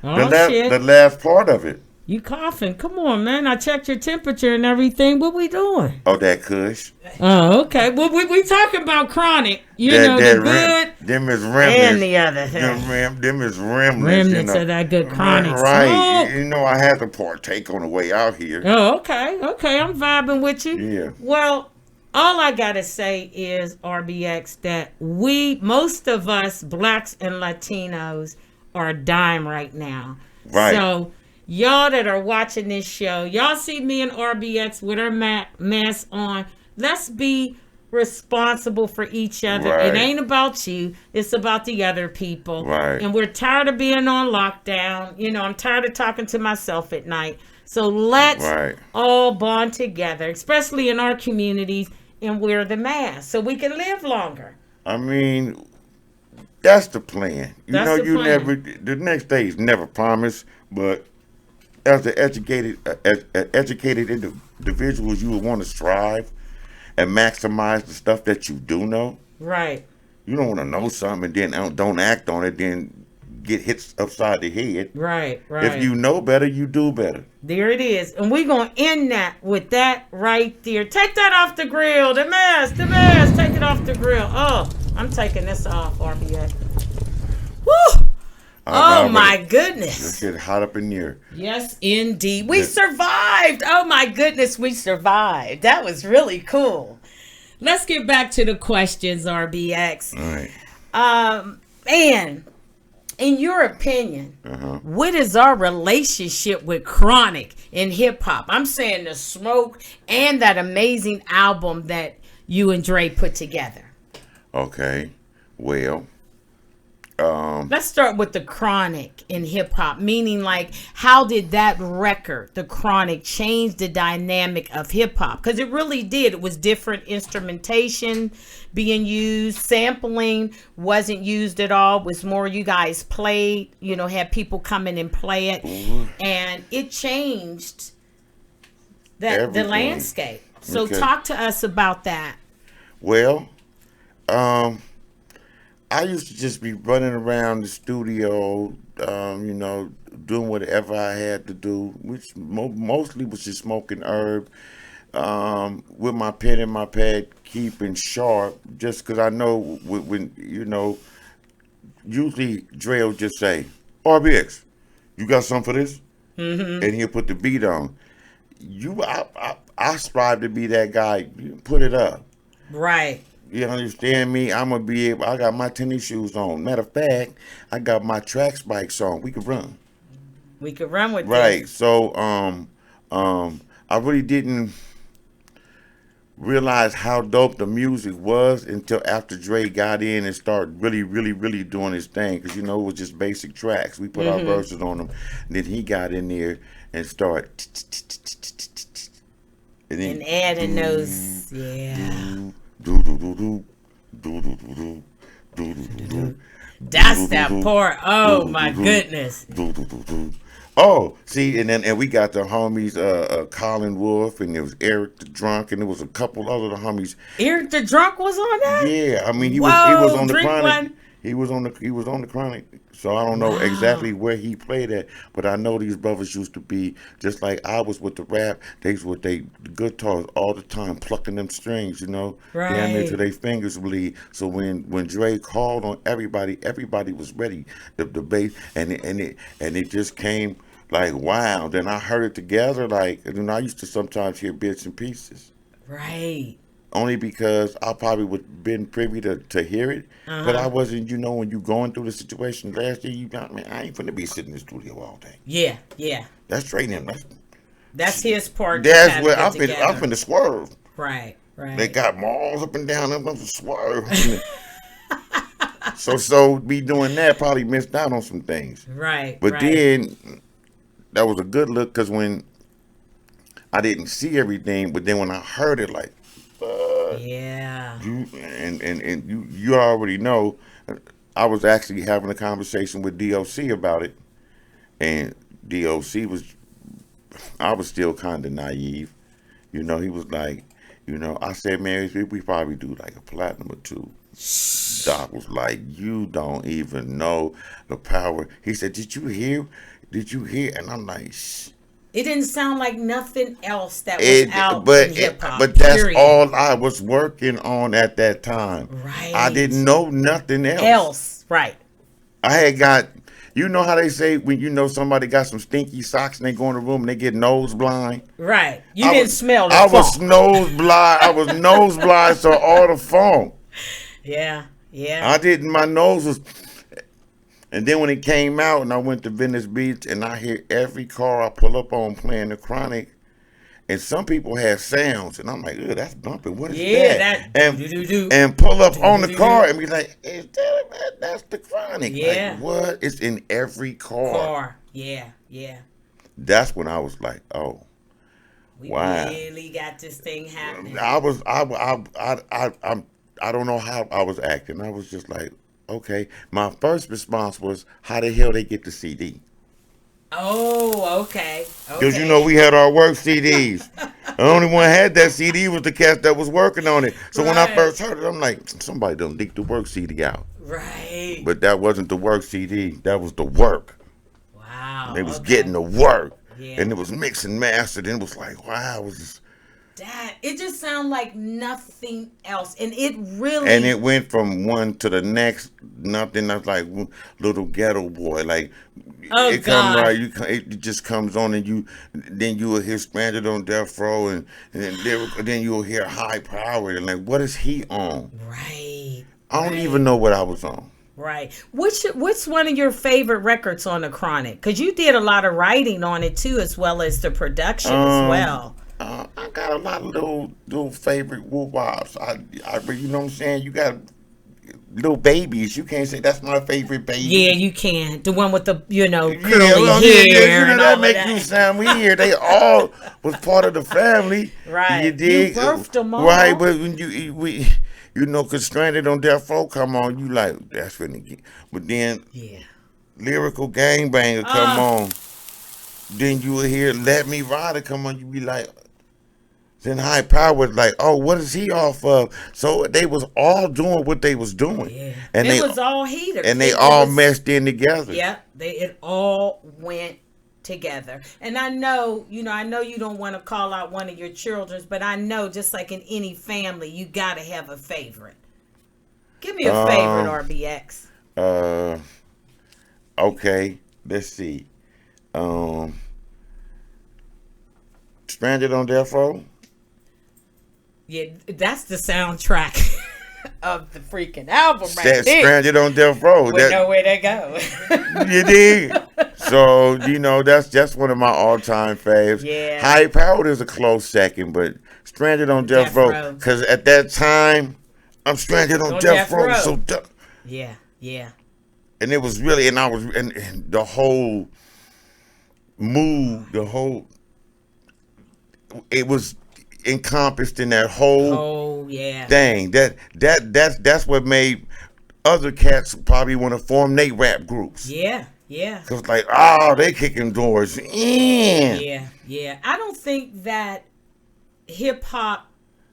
Oh, shit. The last part of it. You coughing? Come on, man. I checked your temperature and everything. What we doing? Oh, that kush. Oh, okay. Well, we talking about chronic. The good. Them is remnants. And the other thing. Them is remnants. Remnants of that good chronic. Right. Smoke. I had to partake on the way out here. Oh, okay. Okay. I'm vibing with you. Yeah. Well, all I got to say is, RBX, that most of us, blacks and Latinos, are dying right now. Right. So, y'all that are watching this show, y'all see me and RBX with our masks on. Let's be responsible for each other. Right. It ain't about you. It's about the other people. Right. And we're tired of being on lockdown. I'm tired of talking to myself at night. So let's all bond together, especially in our communities, and wear the mask so we can live longer. I mean, that's the plan. That's the plan. The next day is never promised, but as an educated individuals, you would want to strive and maximize the stuff that you do know. Right. You don't want to know something and then don't act on it, then get hit upside the head. Right. If you know better, you do better. There it is. And we're going to end that with that right there. Take that off the grill. The mask. Take it off the grill. Oh, I'm taking this off, RBA. Woo! Oh, my goodness. Let's get hot up in here. Yes, indeed. We survived. Oh, my goodness, we survived. That was really cool. Let's get back to the questions, RBX. All right. Man, in your opinion, what is our relationship with chronic in hip-hop? I'm saying the smoke and that amazing album that you and Dre put together. Okay. Well, let's start with the chronic in hip hop, meaning like how did that record, the chronic, change the dynamic of hip hop? Because it really did. It was different instrumentation being used, sampling wasn't used at all. It was more you guys played, had people come in and play it, and it changed the landscape. So talk to us about that. Well, I used to just be running around the studio, doing whatever I had to do, which mostly was just smoking herb, with my pen and my pad, keeping sharp, just because I know when usually Dre will just say, RBX, you got something for this? Mm-hmm. And he'll put the beat on. I strive to be that guy. You put it up. Right. You understand me? I'm gonna be able. I got my tennis shoes on. Matter of fact, I got my track spikes on. We could run. We could run with right. this. So I really didn't realize how dope the music was until after Dre got in and started really doing his thing. Because it was just basic tracks. We put our verses on them. And then he got in there and started. And adding those, yeah. That's that part. Oh my goodness. Oh, see, and we got the homies, Colin Wolf, and there was Eric the Drunk, and there was a couple other homies. Eric the Drunk was on that? Yeah, I mean he was on the Chronic. He was on the Chronic. So I don't know exactly where he played at, but I know these brothers used to be just like I was with the rap. They was with their guitars all the time, plucking them strings, damn near till their fingers bleed. So when Dre called on everybody was ready. The bass and it just came like wow. Then I heard it together like I used to sometimes hear bits and pieces. Right. only because I probably would have been privy to hear it, but I wasn't. You know, when you going through the situation last year, you got, man, I ain't finna be sitting in the studio all day. Yeah, yeah. That's training. That's his part. That's where I'm finna swerve. Right, right. They got malls up and down. I'm gonna swerve. So be doing that, probably missed out on some things. Right. But right. then that was a good look, because when I didn't see everything, but then when I heard it, like, yeah, you already know, I was actually having a conversation with DOC about it, and DOC I was still kind of naive, you know. He was like, you know, I said, man, we probably do like a platinum or two. Doc was like, you don't even know the power. He said, did you hear? And I'm like, shh. It didn't sound like nothing else that was out in hip hop. But that's all I was working on at that time. Right. I didn't know nothing else. Right. I had got, you know how they say when you know somebody got some stinky socks and they go in the room and they get nose blind? Right. You didn't smell the I funk. was nose blind. I was nose blind, so all the funk. Yeah. I didn't, my nose was. And then when it came out and I went to Venice Beach and I hear every car I pull up on playing the Chronic, and some people have sounds and I'm like, oh, that's bumping. What is that? And pull up on the car and be like, is that's the Chronic. Yeah. Like, what? It's in every car. Yeah. That's when I was like, oh, we wow. really got this thing happening. I don't know how I was acting. I was just like, okay. My first response was, how the hell they get the CD? Oh, okay. Because, you know, we had our work CDs. The only one had that CD was the cat that was working on it. So when I first heard it, I'm like, somebody done leaked the work CD out. Right. But that wasn't the work CD. That was the work. Wow. They was getting the work. Yeah. And it was mixed and mastered. And it was like, wow. It was just, it just sounded like nothing else. And it really... And it went from one to the next. Nothing. That's like little ghetto boy. Like, it God. Come right. It just comes on, and then you will hear Stranded on Death Row, and then you'll hear High Powered, and like, what is he on? Right. I don't even know what I was on. Right. What's one of your favorite records on the Chronic? Because you did a lot of writing on it too, as well as the production as well. I got a lot of little favorite woo-wops. You know what I'm saying? You got little babies. You can't say that's my favorite baby. Yeah, you can. The one with the, curly hair. You know, that makes you sound weird. They all was part of the family. Right. You dig? You birthed them all. Right, but when because Stranded on Death Row come on, you like, that's finna get. But then, Lyrical Gangbanger come on. Then you will hear Let Me Ride It come on. You be like, then High Power was like, oh, what is he off of? So they was all doing what they was doing. Yeah. And it was all heater. And they all meshed in together. Yeah, it all went together. And I know you don't want to call out one of your children, but I know just like in any family, you got to have a favorite. Give me a favorite, RBX. Okay, let's see. Stranded on Death Row. Yeah, that's the soundtrack of the freaking album right there. Stranded on Death Row. We know where they go. You dig? So, that's one of my all-time faves. Yeah. High Powered is a close second, but Stranded on Death Row. Because at that time, I'm stranded on Death Row. So yeah. And it was really, and I was, and the whole mood, it was encompassed in that whole thing. That's what made other cats probably want to form their rap groups. Yeah. Cause like, they kicking doors in. Yeah. I don't think that hip hop,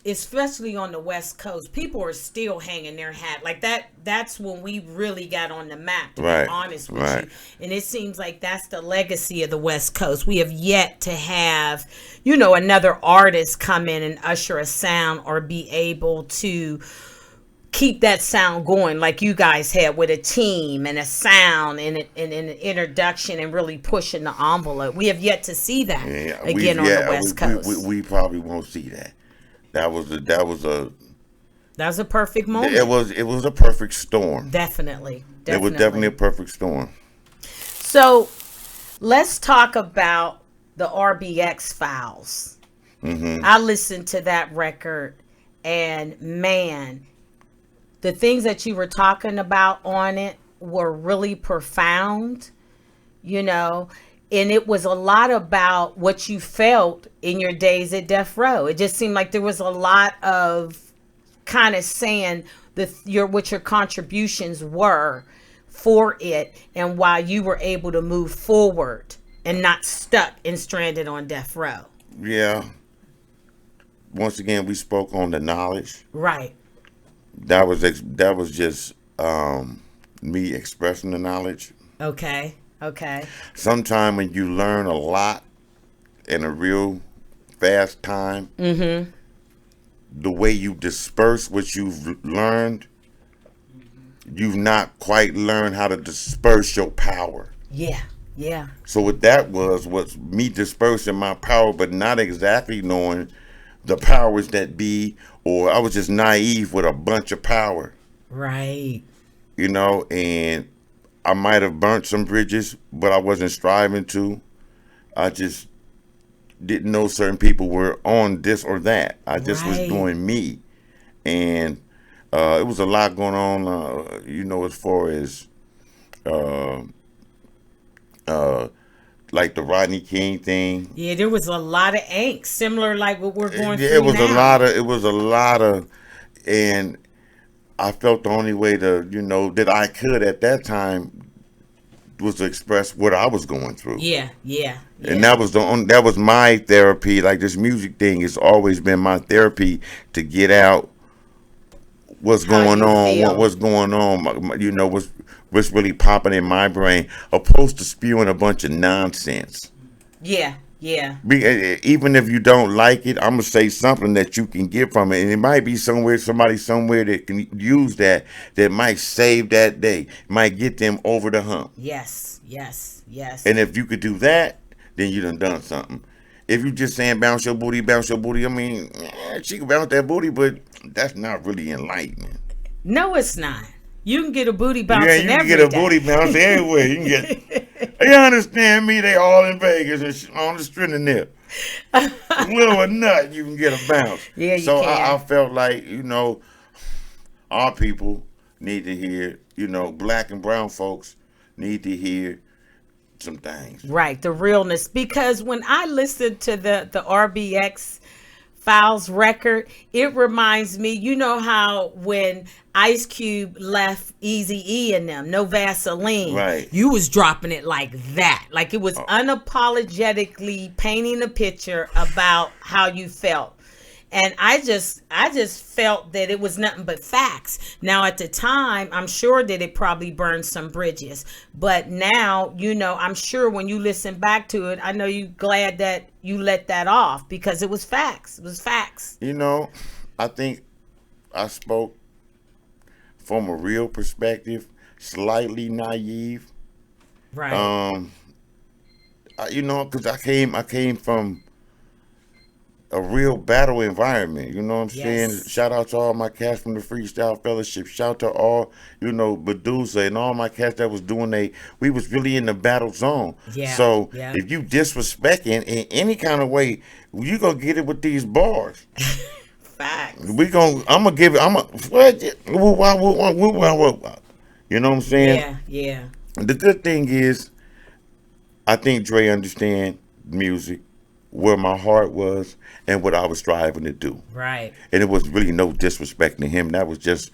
especially on the West Coast, people are still hanging their hat like that. That's when we really got on the map, to be honest with you. And it seems like that's the legacy of the West Coast. We have yet to have, another artist come in and usher a sound or be able to keep that sound going like you guys had with a team and a sound and an introduction and really pushing the envelope. We have yet to see that again on the West Coast. We probably won't see that. That was a perfect moment. It was a perfect storm. Definitely. It was definitely a perfect storm. So let's talk about the RBX Files. Mm-hmm. I listened to that record, and man, the things that you were talking about on it were really profound, you know, and it was a lot about what you felt in your days at Death Row. It just seemed like there was a lot of kind of saying what your contributions were for it and why you were able to move forward and not stuck and stranded on death row. Yeah. Once again, we spoke on the knowledge. Right. That was just me expressing the knowledge. Okay. Sometime when you learn a lot in a real fast time, mm-hmm. the way you disperse what you've learned, you've not quite learned how to disperse your power. Yeah. So what that was me dispersing my power, but not exactly knowing the powers that be, or I was just naive with a bunch of power. Right. You know, and I might have burnt some bridges, but I wasn't striving to. I just didn't know certain people were on this or that. I just was doing me. And it was a lot going on, you know, as far as like the Rodney King thing. Yeah, there was a lot of angst, similar like what we're going through It was now. it was a lot of, and I felt the only way to, you know, that I could at that time was to express what I was going through. Yeah. And that was my therapy. Like this music thing has always been my therapy to get out what's going on, you know, what's really popping in my brain, opposed to spewing a bunch of nonsense. Yeah. Even if you don't like it, I'm gonna say something that you can get from it, and it might be somebody somewhere that can use that might save that day, might get them over the hump. Yes. And if you could do that, then you done something. If you just saying bounce your booty, I mean, she can bounce that booty, but that's not really enlightening. No, it's not. You can get a booty bouncing every day. Yeah, you can get a booty bounce everywhere. You can get. You understand me? They all in Vegas and on the strip and nip. Little or nut, you can get a bounce. Yeah, you so can. I felt like, you know, our people need to hear, you know, black and brown folks need to hear some things. Right, the realness. Because when I listened to the RBX Files record, it reminds me, you know how when Ice Cube left Eazy-E and them, No Vaseline, right, you was dropping it like that. Like it was unapologetically painting a picture about how you felt. And I just felt that it was nothing but facts. Now, at the time, I'm sure that it probably burned some bridges. But now, you know, I'm sure when you listen back to it, I know you're glad that you let that off because it was facts. It was facts. You know, I think I spoke from a real perspective, slightly naive. Right. You know, because I came from a real battle environment, you know what I'm saying? Shout out to all my cats from the Freestyle Fellowship. Shout out to all, you know, Medusa and all my cats that was doing we was really in the battle zone. Yeah. So if you disrespecting in any kind of way, you gonna get it with these bars. Facts. What? You know what I'm saying? Yeah. The good thing is, I think Dre understand music, where my heart was, and what I was striving to do. Right. And it was really no disrespect to him. That was just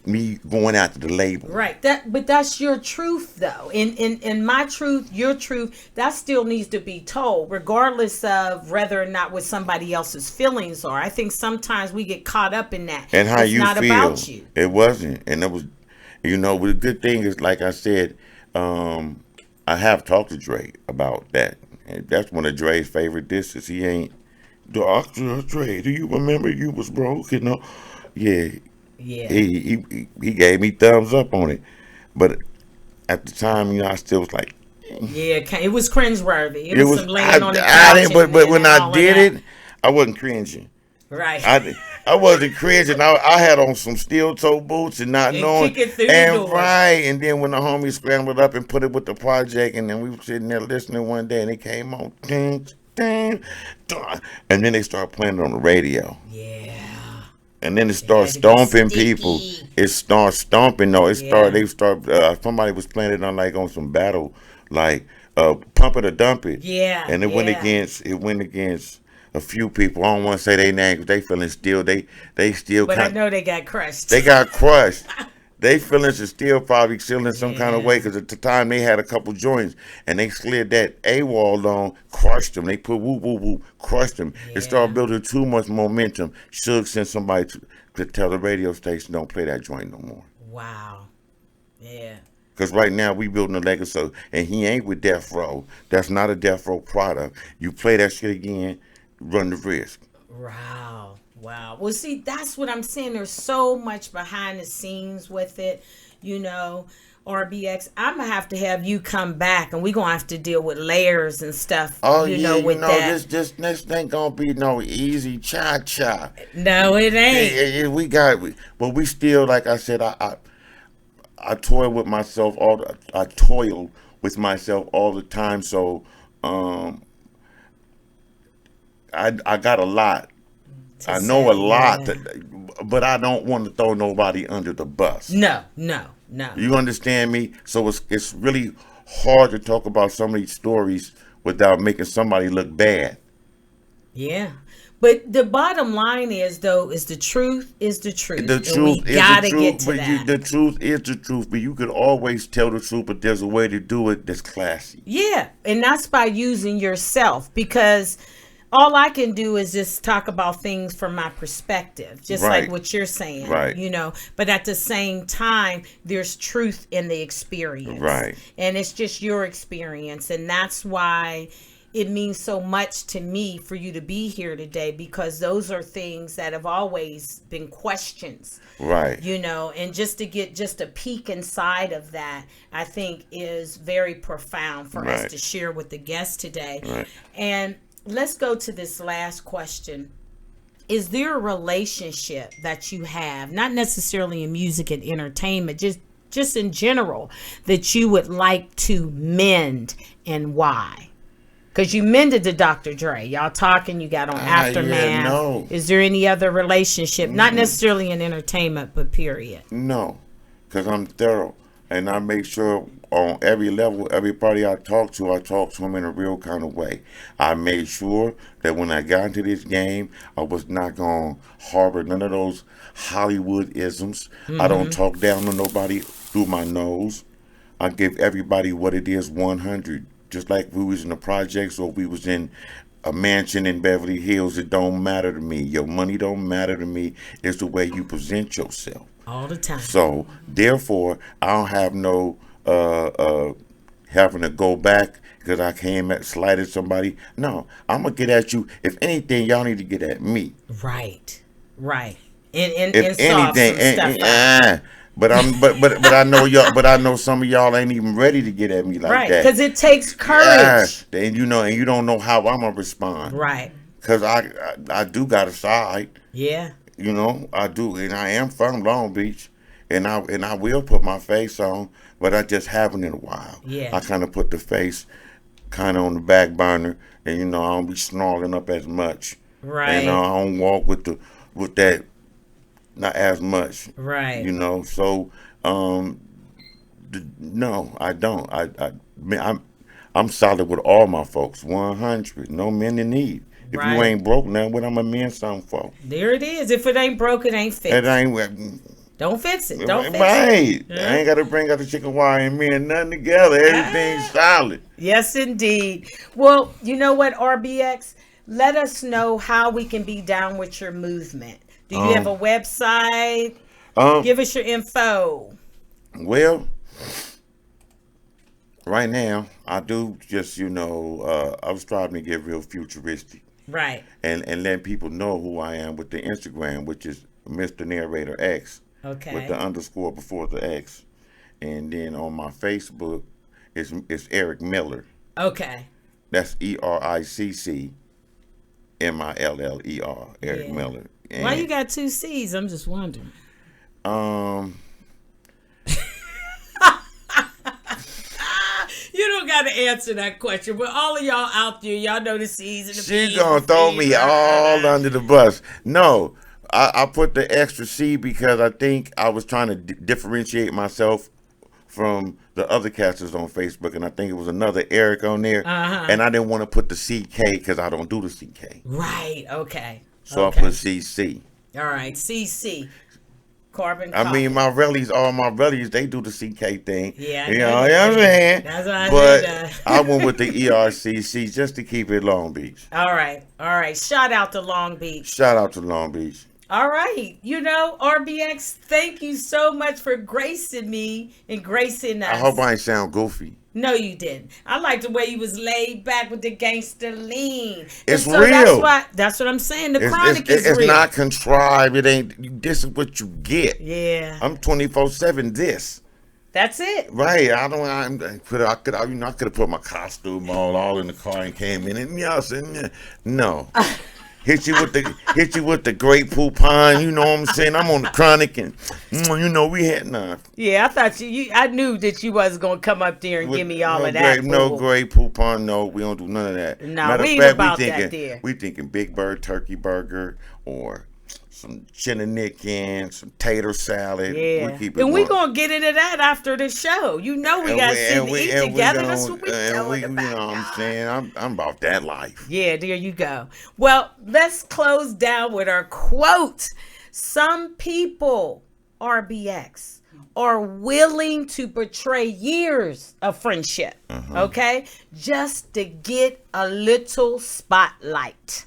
me going after the label. Right. But that's your truth, though. In my truth, your truth, that still needs to be told, regardless of whether or not what somebody else's feelings are. I think sometimes we get caught up in that. And how it's you not feel. About you. It wasn't. And it was, you know, but the good thing is, like I said, I have talked to Dre about that. And that's one of Dre's favorite dishes. He ain't, Dr. Dre, do you remember you was broke? You know? Yeah. He gave me thumbs up on it. But at the time, you know, I still was like, yeah, it was cringeworthy. It was some laying on the couch. But when I did it, I wasn't cringing. Right. I wasn't cringing. I had on some steel toe boots and not And knowing. kick it through the And doors. right. And then when the homies scrambled up and put it with the project, and then we were sitting there listening one day, and it came on. Ding, ding, ding, and then they started playing it on the radio. Yeah. And then it started stomping people. It started stomping though. Somebody was playing it on some battle, Pump It or Dump It. Yeah. And it went against a few people. I don't want to say their names. They feeling still. They still. But I know they got crushed. They got crushed. They feelings are still probably still in some kind of way, because at the time they had a couple joints and they slid that AWOL on, crushed them. They put whoop, whoop, whoop, crushed them. It started building too much momentum. Suge sent somebody to tell the radio station, don't play that joint no more. Wow. Yeah. Because right now we building a legacy, and he ain't with Death Row. That's not a Death Row product. You play that shit again, run the risk. Wow. Wow. Well, see, that's what I'm saying. There's so much behind the scenes with it, RBX. I'm going to have you come back, and we're going to have to deal with layers and stuff, that. This next ain't going to be no easy cha-cha. No, it ain't. But we still, like I said, I toil with myself I toil with myself all the time, so I got a lot. I know a lot, but I don't want to throw nobody under the bus. No. You understand me? So it's really hard to talk about some of these stories without making somebody look bad. Yeah. But the bottom line is the truth is the truth. The truth is the truth. Get to that. The truth is the truth, but you could always tell the truth, but there's a way to do it that's classy. Yeah, and that's by using yourself, because all I can do is just talk about things from my perspective, just like what you're saying, but at the same time, there's truth in the experience. Right. And it's just your experience. And that's why it means so much to me for you to be here today, because those are things that have always been questions. Right. And just to get just a peek inside of that, I think is very profound for us to share with the guests today. Right. And let's go to this last question. Is there a relationship that you have, not necessarily in music and entertainment, just in general, that you would like to mend, and why? Because you mended to Dr. Dre. Y'all talking, you got on Aftermath. Yeah, no. Is there any other relationship, not necessarily in entertainment, but period? No, because I'm thorough. And I make sure on every level, every party I talk to them in a real kind of way. I made sure that when I got into this game, I was not going to harbor none of those Hollywood isms. I don't talk down on nobody through my nose. I give everybody what it is, 100. Just like we was in the projects or we was in a mansion in Beverly Hills, it don't matter to me. Your money don't matter to me. It's the way you present yourself. All the time. So, therefore, I don't have no having to go back because I came at slighted somebody. No, I'm going to get at you. If anything, y'all need to get at me. Right. And if solve anything, some stuff out. But I know y'all. But I know some of y'all ain't even ready to get at me like that. Right, because it takes courage. And you don't know how I'm gonna respond. Right. Because I do got a side. Yeah. I do, and I am from Long Beach, and I will put my face on, but I just haven't in a while. Yeah. I kind of put the face kind of on the back burner, and I don't be snarling up as much. Right. And I don't walk with that. Not as much, right? So no, I don't. I'm solid with all my folks. 100, no men in need. If you ain't broke now, what I'm a man something for? There it is. If it ain't broke, it ain't fixed. It ain't. Don't fix it. Don't fix it. Right. I ain't got to bring out the chicken wire and me and nothing together. Everything's solid. Yes, indeed. Well, you know what, RBX? Let us know how we can be down with your movement. Do you have a website? Give us your info. Well, right now, I do just, I was striving to get real futuristic. Right. And letting people know who I am with the Instagram, which is Mr. Narrator X. Okay. With the underscore before the X. And then on my Facebook, it's Eric Miller. Okay. That's ERICC. Miller, Eric Yeah. Miller. And, Why you got 2 C's? I'm just wondering. You don't got to answer that question, but all of y'all out there, y'all know the C's and the P's. She gonna throw me all under the bus. No, I put the extra C because I think I was trying to differentiate myself from the other casters on Facebook, and I think it was another Eric on there, and I didn't want to put the CK because I don't do the CK. Right. Okay. So I put CC. All right. CC. Carbon. I mean, all my relatives, they do the CK thing. Yeah, you know what I'm saying? That's what I But said. I went with the ERCC just to keep it Long Beach. All right. Shout out to Long Beach. Shout out to Long Beach. All right. RBX, thank you so much for gracing me and gracing us. I hope I ain't sound goofy. No, you didn't. I like the way you was laid back with the gangster lean. It's so real. That's what I'm saying. The chronic is real. It's not contrived. It ain't. This is what you get. Yeah. I'm 24/7. This. That's it. Right. I could have put my costume on all in the car and came in and y'all said no. Hit you with the Great Poupon, you know what I'm saying? I'm on the chronic and we had none. Yeah, I thought I knew that you wasn't gonna come up there and give me all of that. No Great Poupon, no, we don't do none of that. No, Matter we of ain't fact, about that there. We thinking Big Bird turkey burger or some chicken, some tater salad. Yeah, we keep it and we're going. gonna get into that after the show. You know we gotta sit and eat together. That's what we doing. You know what I'm saying? I'm about that life. Yeah, there you go. Well, let's close down with our quote. Some people, RBX, are willing to betray years of friendship, okay, just to get a little spotlight.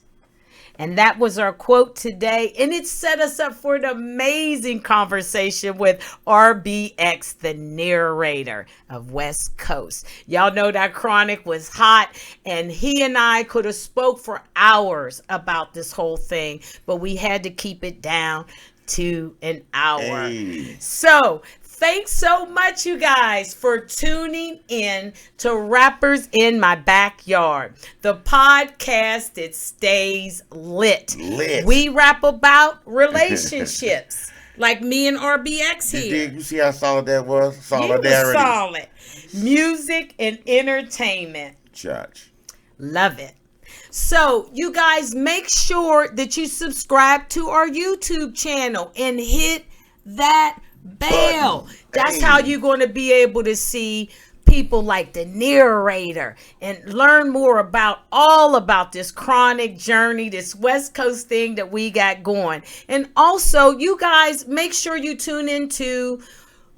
And that was our quote today. And it set us up for an amazing conversation with RBX, the narrator of West Coast. Y'all know that chronic was hot, and he and I could have spoke for hours about this whole thing, but we had to keep it down to an hour. Hey. So thanks so much, you guys, for tuning in to Rappers in My Backyard, the podcast that stays lit. We rap about relationships, like me and RBX here. You see how solid that was? Solidarity. It was solid. Music and entertainment. Church. Love it. So, you guys, make sure that you subscribe to our YouTube channel and hit that bell. That's how you're going to be able to see people like the narrator and learn more about all about this chronic journey, this West Coast thing that we got going. And also, you guys, make sure you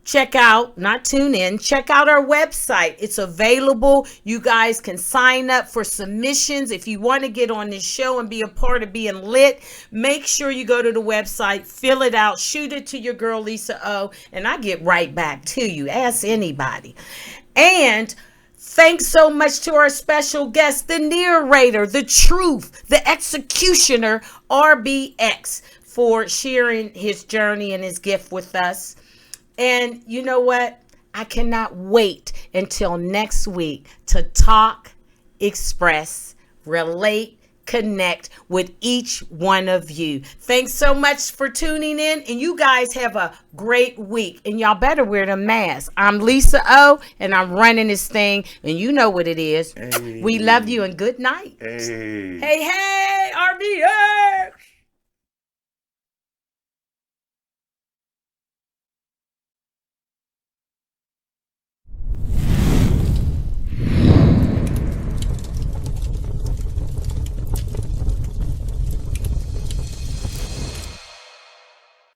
check out our website. It's available. You guys can sign up for submissions. If you want to get on this show and be a part of being lit, make sure you go to the website, fill it out, shoot it to your girl Lisa O, and I get right back to you. Ask anybody. And thanks so much to our special guest, the narrator, the truth, the executioner, RBX, for sharing his journey and his gift with us. And you know what? I cannot wait until next week to talk, express, relate, connect with each one of you. Thanks so much for tuning in, and you guys have a great week. And y'all better wear the mask. I'm Lisa O, and I'm running this thing, and you know what it is. Hey. We love you, and good night. Hey. Hey, RBX.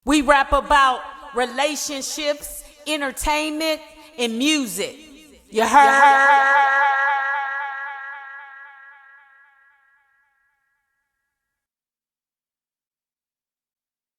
We rap about relationships, entertainment, and music. You heard?